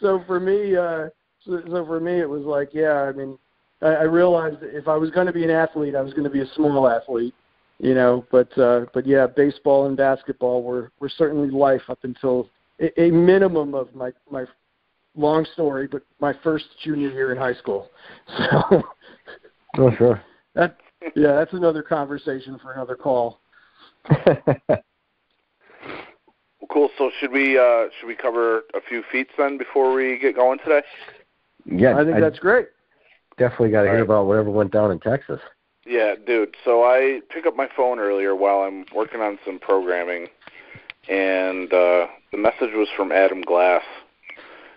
S3: So for me, it was like, yeah. I mean, I realized that if I was going to be an athlete, I was going to be a small athlete. But yeah, baseball and basketball were certainly life up until a minimum of my long story, but my first junior year in high school. So,
S2: oh sure.
S3: That's another conversation for another call.
S1: Well, cool. So should we cover a few feats then before we get going today?
S2: Yeah,
S3: I think that's great.
S2: Definitely got to hear about whatever went down in Texas.
S1: Yeah, dude. So I pick up my phone earlier while I'm working on some programming, and the message was from Adam Glass.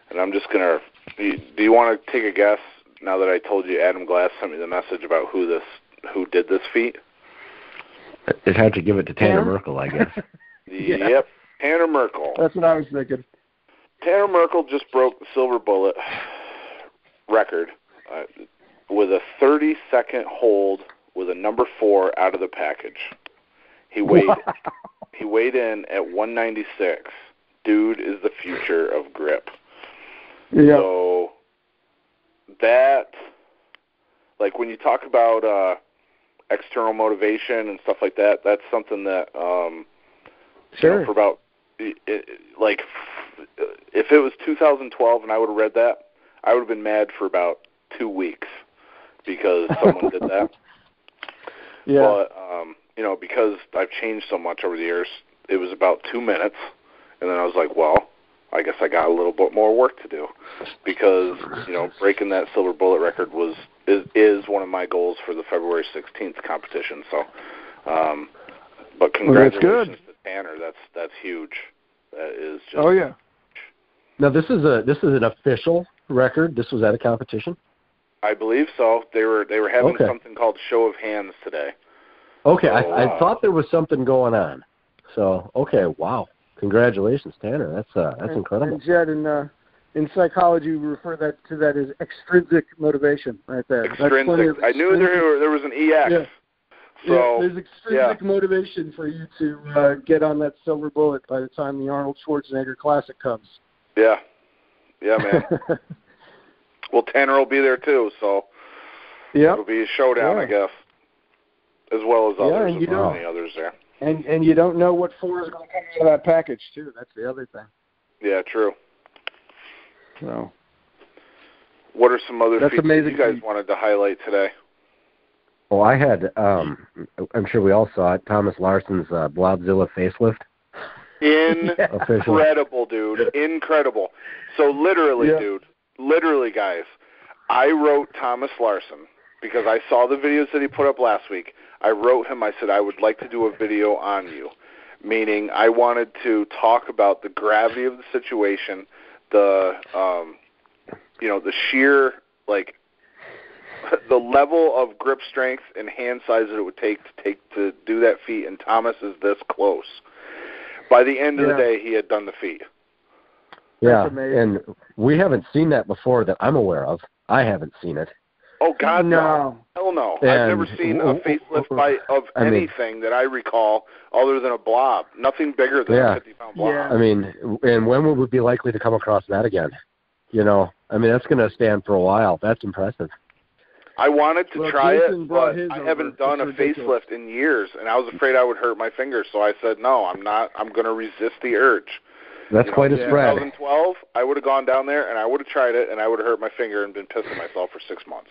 S1: And I'm just gonna. Do you want to take a guess now that I told you Adam Glass sent me the message about who did this feat?
S2: It had to give it to Tanner Merkel, I guess.
S1: Yep, Tanner Merkel.
S3: That's what I was thinking.
S1: Tanner Merkel just broke the silver bullet record with a 30-second hold with a number 4 out of the package. He weighed in at 196. Dude is the future of grip.
S3: Yeah.
S1: So that, like when you talk about external motivation and stuff like that, that's something that,
S3: sure.
S1: For about, like, if it was 2012 and I would have read that, I would have been mad for about 2 weeks because someone did that.
S3: Yeah.
S1: But, because I've changed so much over the years, it was about 2 minutes, and then I was like, well, I guess I got a little bit more work to do because, breaking that silver bullet record is one of my goals for the February 16th competition. So, but congratulations to Tanner. That's huge. That is just.
S2: Oh yeah. Now this is an official record. This was at a competition.
S1: I believe so. They were having something called Show of Hands today.
S2: Okay, so, I thought there was something going on. So wow. Congratulations, Tanner. That's incredible.
S3: And Jedd, in psychology, we refer to that as extrinsic motivation, right there.
S1: Extrinsic. I knew there was an EX.
S3: Yeah.
S1: So,
S3: there's extrinsic motivation for you to get on that silver bullet by the time the Arnold Schwarzenegger Classic comes.
S1: Yeah, man. Well, Tanner will be there too, so it'll be a showdown, I guess, as well as others.
S3: And
S1: many others there.
S3: And you don't know what 4 is going to come out of that package, too. That's the other thing.
S1: Yeah, true.
S3: So,
S1: what are some other feats that you guys wanted to highlight today?
S2: Well, I had, I'm sure we all saw it, Thomas Larson's Blobzilla facelift.
S1: Incredible, dude. Incredible. So literally, guys, I wrote Thomas Larson because I saw the videos that he put up last week. I wrote him, I said, I would like to do a video on you, meaning I wanted to talk about the gravity of the situation, the sheer, the level of grip strength and hand size that it would take to do that feat, and Thomas is this close. By the end of the day, he had done the feat.
S2: Yeah, and we haven't seen that before that I'm aware of. I haven't seen it.
S1: Oh, God, no. Hell no.
S2: And
S1: I've never seen a facelift of anything that I recall other than a blob. Nothing bigger than a 50-pound blob.
S3: Yeah.
S2: I mean, and when would we be likely to come across that again? That's going to stand for a while. That's impressive.
S1: I wanted to try it, but I haven't done a facelift in years, and I was afraid I would hurt my fingers, so I said, no, I'm not. I'm going to resist the urge.
S2: That's quite a spread.
S1: 2012, I would have gone down there, and I would have tried it, and I would have hurt my finger and been pissing myself for 6 months.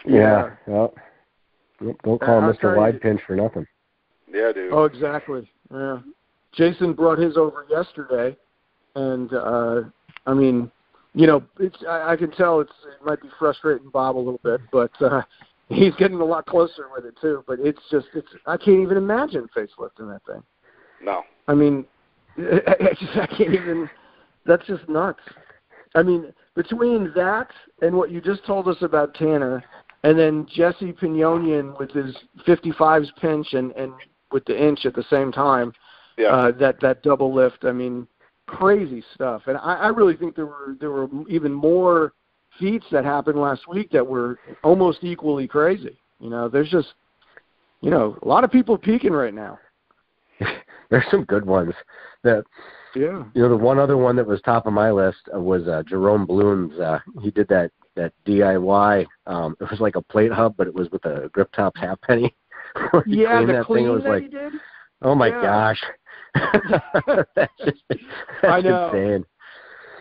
S2: Yeah. Well, don't call him Mr. Wide Pinch for nothing.
S1: Yeah, dude.
S3: Oh, exactly. Yeah. Jason brought his over yesterday, and, I can tell it might be frustrating Bob a little bit, but he's getting a lot closer with it, too. But I can't even imagine facelifting that thing.
S1: No.
S3: I mean, I can't even. That's just nuts. I mean, between that and what you just told us about Tanner, and then Jesse Pignonian with his 55s pinch and with the inch at the same time, that double lift, I mean, crazy stuff. And I really think there were even more feats that happened last week that were almost equally crazy. There's just, a lot of people peaking right now.
S2: There's some good ones. The one other one that was top of my list was Jerome Bloom's. He did that DIY. It was like a plate hub, but it was with a grip top halfpenny.
S3: The clean
S2: it was
S3: that
S2: like,
S3: he did?
S2: Oh my gosh. That's insane.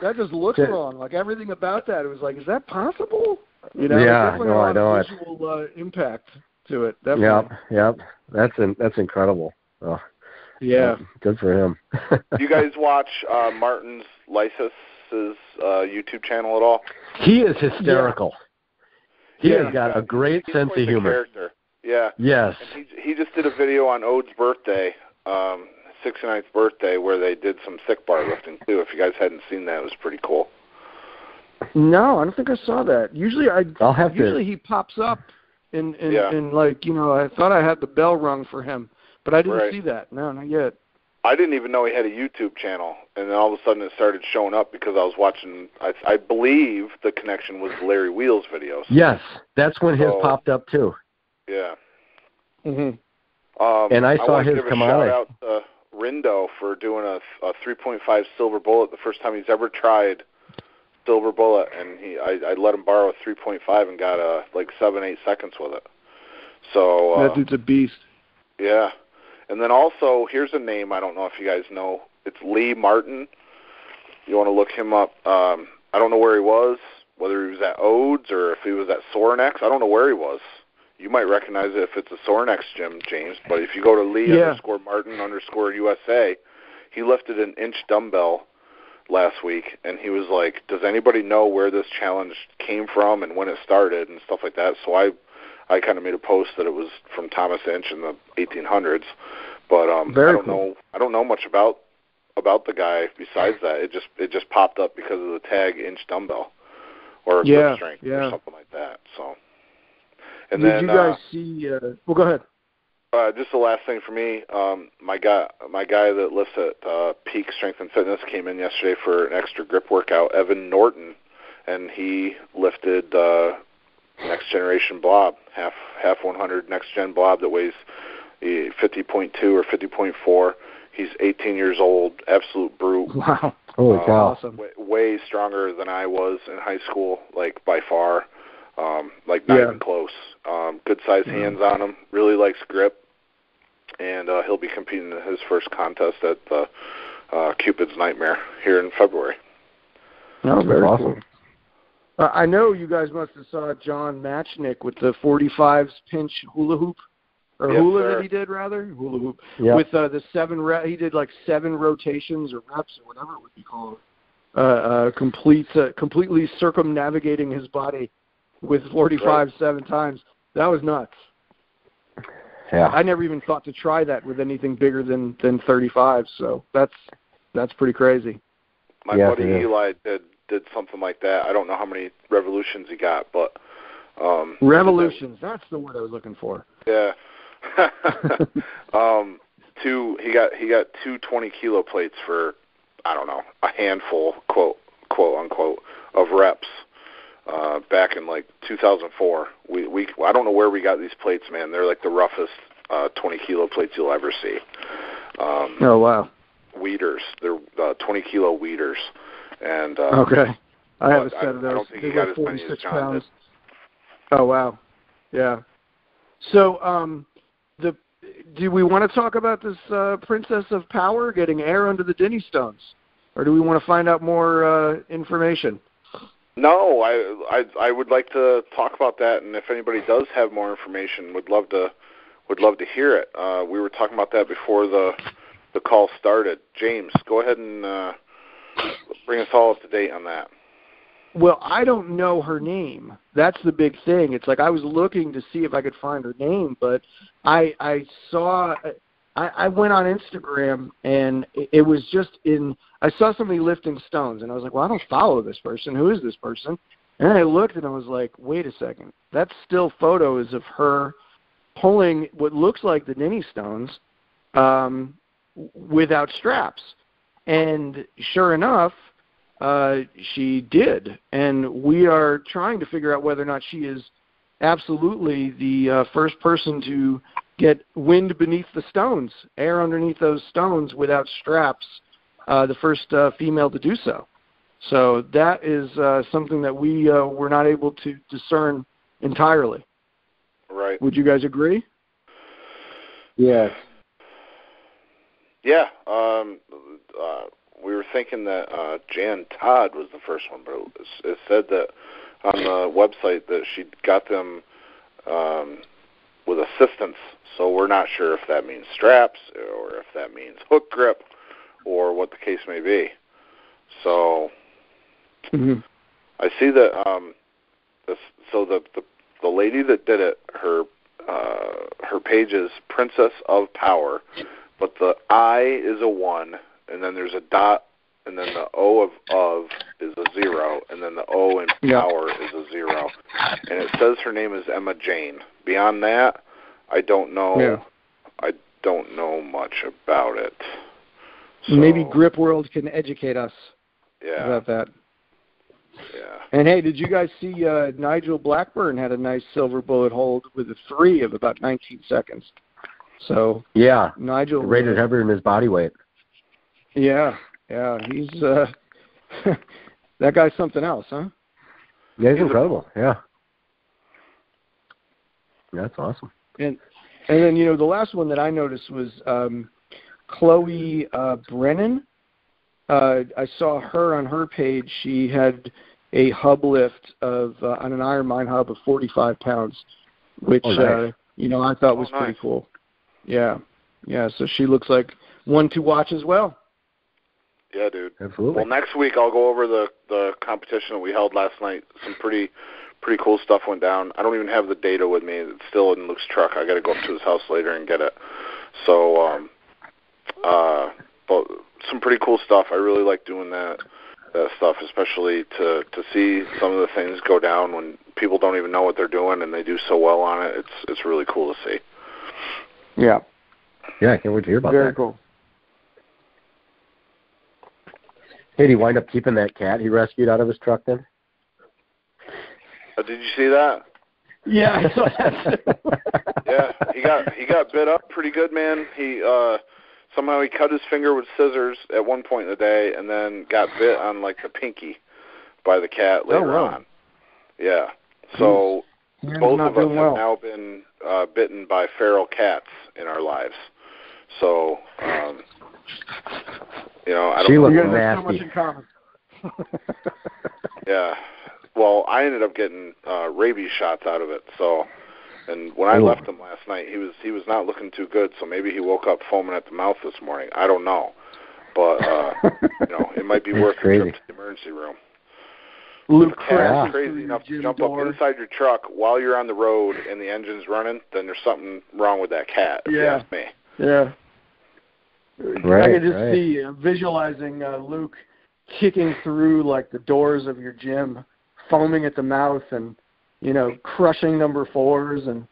S3: That just looks wrong. Like everything about that, it was like, is that possible?
S2: I know.
S3: Visual impact to it. Definitely.
S2: Yep. That's incredible. Oh,
S3: yeah.
S2: Good for him.
S1: Do you guys watch Martin's Lysis' YouTube channel at all?
S2: He is hysterical. He has got a great sense of humor.
S1: Character. Yeah.
S2: Yes.
S1: And he just did a video on Ode's birthday, 69th birthday, where they did some thick bar lifting too. If you guys hadn't seen that, it was pretty cool.
S3: No, I don't think I saw that. Usually he pops up in like, I thought I had the bell rung for him, but I didn't see that. No, not yet.
S1: I didn't even know he had a YouTube channel, and then all of a sudden it started showing up because I was watching, I believe the connection was Larry Wheels' videos.
S2: Yes, that's when his popped up too.
S1: Yeah.
S3: Mm-hmm.
S2: And I saw his come on.
S1: I want to give a shout out to Rindo for doing a 3.5 silver bullet, the first time he's ever tried silver bullet, and I let him borrow a 3.5 and got like 7-8 seconds with it. So
S3: that dude's a beast.
S1: Yeah. And then also, here's a name I don't know if you guys know. It's Lee Martin. You want to look him up. I don't know where he was, whether he was at Odes or if he was at Sorinex. I don't know where he was. You might recognize it if it's a Sorinex gym, James. But if you go to Lee_Martin_USA, he lifted an inch dumbbell last week, and he was like, does anybody know where this challenge came from and when it started and stuff like that? So I kind of made a post that it was from Thomas Inch in the 1800s, but I don't know much about the guy besides that. It just popped up because of the tag inch dumbbell or grip strength or something like that. So, and
S3: did you guys see? Well, go ahead.
S1: Just the last thing for me, my guy that lifts at Peak Strength and Fitness came in yesterday for an extra grip workout, Evan Norton, and he lifted next generation blob, half 100 next gen blob that weighs 50.2 or 50.4. He's 18 years old, absolute brute.
S3: Wow.
S2: Holy cow.
S3: Awesome.
S1: Way stronger than I was in high school, like by far. Like not even close. Good size hands on him. Really likes grip, and he'll be competing in his first contest at the Cupid's Nightmare here in February.
S3: Oh, very
S2: awesome.
S3: Cool. I know you guys must have saw John Matchnick with the 45s pinch hula hoop, or hula that he did rather hula hoop with the 7 he did like 7 rotations or reps or whatever it would be called. Completely circumnavigating his body with 45 7 times. That was nuts.
S2: Yeah.
S3: I never even thought to try that with anything bigger than 35. So that's pretty crazy.
S1: My buddy Eli did something like that. I don't know how many revolutions he got, but
S3: revolutions. That's the word I was looking for.
S1: Yeah. He got 2 20-kilo plates for, I don't know, a handful, quote unquote, of reps. Back in like 2004, I don't know where we got these plates, man. They're like the roughest 20-kilo plates you'll ever see.
S3: Oh wow!
S1: Weeders, they're 20-kilo weeders, and
S3: okay. I have a set of those.
S1: I don't think he got as many as John
S3: pounds.
S1: did.
S3: Oh wow! Yeah. So, do we want to talk about this Princess of Power getting air under the Dinny Stones, or do we want to find out more information?
S1: No, I would like to talk about that, and if anybody does have more information, would love to hear it. We were talking about that before the call started. James, go ahead and bring us all up to date on that.
S3: Well, I don't know her name. That's the big thing. It's like I was looking to see if I could find her name, but I I went on Instagram, and it was just I saw somebody lifting stones, and I was like, well, I don't follow this person. Who is this person? And then I looked, and I was like, wait a second. That still photo is of her pulling what looks like the Ninny stones without straps. And sure enough, she did. And we are trying to figure out whether or not she is absolutely the first person to get wind beneath the stones, air underneath those stones without straps, the first female to do so. So that is something that we were not able to discern entirely.
S1: Right.
S3: Would you guys agree?
S2: Yes.
S1: Yeah. We were thinking that Jan Todd was the first one, but it said that on the website that she got them with assistance. So we're not sure if that means straps or if that means hook grip or what the case may be. So I see that. So the lady that did it, her page is Princess of Power, but the I is a 1, and then there's a dot, and then the O of is a 0, and then the O in power is a 0, and it says her name is Emma Jane. Beyond that, I don't know.
S3: Yeah.
S1: I don't know much about it. So,
S3: maybe Grip World can educate us about that.
S1: Yeah.
S3: And hey, did you guys see Nigel Blackburn had a nice silver bullet hold with a 3 of about 19 seconds? So
S2: yeah,
S3: Nigel
S2: rated heavier than his body weight.
S3: Yeah, he's that guy's something else, huh?
S2: Yeah, he's incredible. Yeah, that's awesome.
S3: And then the last one that I noticed was Chloe Brennan. I saw her on her page. She had a hub lift of on an Ironmine hub of 45 pounds, which
S2: nice.
S3: I thought was pretty cool. Yeah. So she looks like one to watch as well.
S1: Yeah, dude.
S2: Absolutely.
S1: Well, next week I'll go over the competition that we held last night. Some pretty cool stuff went down. I don't even have the data with me. It's still in Luke's truck. I got to go up to his house later and get it. So, but some pretty cool stuff. I really like doing that stuff, especially to see some of the things go down when people don't even know what they're doing and they do so well on it. It's really cool to see.
S3: Yeah.
S2: Yeah, I can't wait to hear about
S3: that.
S2: that.
S3: Very cool.
S2: Hey, did he wind up keeping that cat he rescued out of his truck then?
S1: Did you see that?
S3: Yeah, I saw that.
S1: Yeah, he got bit up pretty good, man. He somehow he cut his finger with scissors at one point in the day, and then got bit on like the pinky by the cat later on. Yeah, so both of us have now been bitten by feral cats in our lives. So I don't.
S2: She looks
S3: nasty.
S2: nasty.
S3: So much in common.
S1: Yeah. Well, I ended up getting rabies shots out of it. So, and when I left him last night, he was not looking too good. So maybe he woke up foaming at the mouth this morning. I don't know, but it might be worth a trip to the emergency room.
S3: Luke,
S1: if crazy enough to jump up inside your truck while you're on the road and the engine's running, then there's something wrong with that cat. If you ask me.
S3: Yeah.
S2: Right,
S3: I can just see visualizing Luke kicking through like the doors of your gym, foaming at the mouth, and crushing number 4s and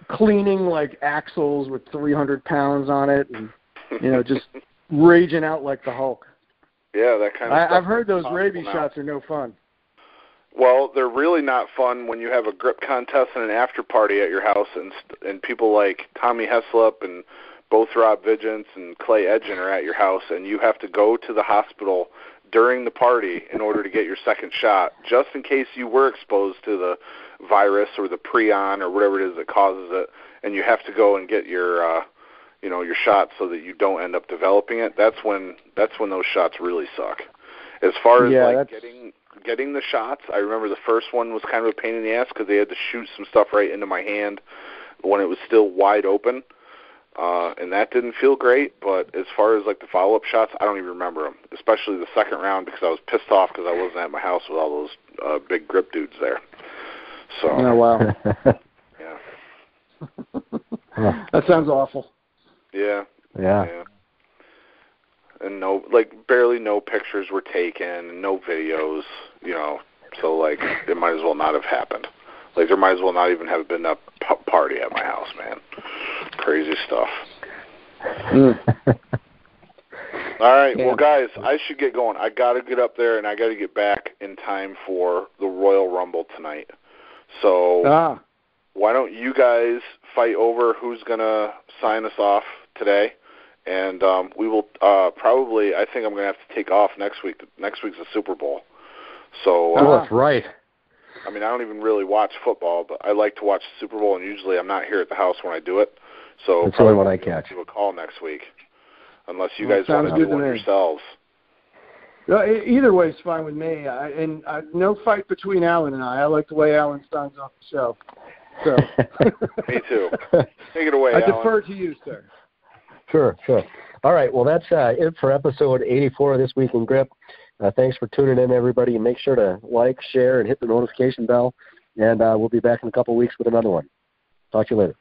S3: cleaning like axles with 300 pounds on it, and just raging out like the Hulk.
S1: Yeah, that kind of stuff.
S3: I've heard those rabies shots are no fun.
S1: Well, they're really not fun when you have a grip contest and an after party at your house, and people like Tommy Heslop and Bothrob Vigence and Clay Edgen are at your house, and you have to go to the hospital during the party in order to get your second shot, just in case you were exposed to the virus or the prion or whatever it is that causes it, and you have to go and get your your shot so that you don't end up developing it. That's when those shots really suck. As far as getting the shots, I remember the first one was kind of a pain in the ass because they had to shoot some stuff right into my hand when it was still wide open. And that didn't feel great, but as far as like the follow-up shots, I don't even remember them, especially the second round because I was pissed off because I wasn't at my house with all those big grip dudes there. So,
S3: oh, wow.
S1: Yeah.
S3: That sounds awful.
S1: Yeah.
S2: Yeah.
S1: And barely no pictures were taken, and no videos, so, it might as well not have happened. There might as well not even have been a party at my house, man. Crazy stuff. All right, well, guys, I should get going. I got to get up there, and I got to get back in time for the Royal Rumble tonight. So why don't you guys fight over who's going to sign us off today? And we will probably, I think I'm going to have to take off next week. Next week's the Super Bowl. So
S2: that's right.
S1: I mean, I don't even really watch football, but I like to watch the Super Bowl, and usually I'm not here at the house when I do it. So
S2: that's only when I catch.
S1: Do a call next week, unless you guys want to do one yourselves.
S3: Either way is fine with me. No fight between Alan and I. I like the way Alan signs off the show. So.
S1: Me too. Take it away,
S3: I
S1: Alan.
S3: defer to you, sir.
S2: Sure. All right, well, that's it for episode 84 of This Week in Grip. Thanks for tuning in, everybody. And make sure to like, share, and hit the notification bell. And we'll be back in a couple of weeks with another one. Talk to you later.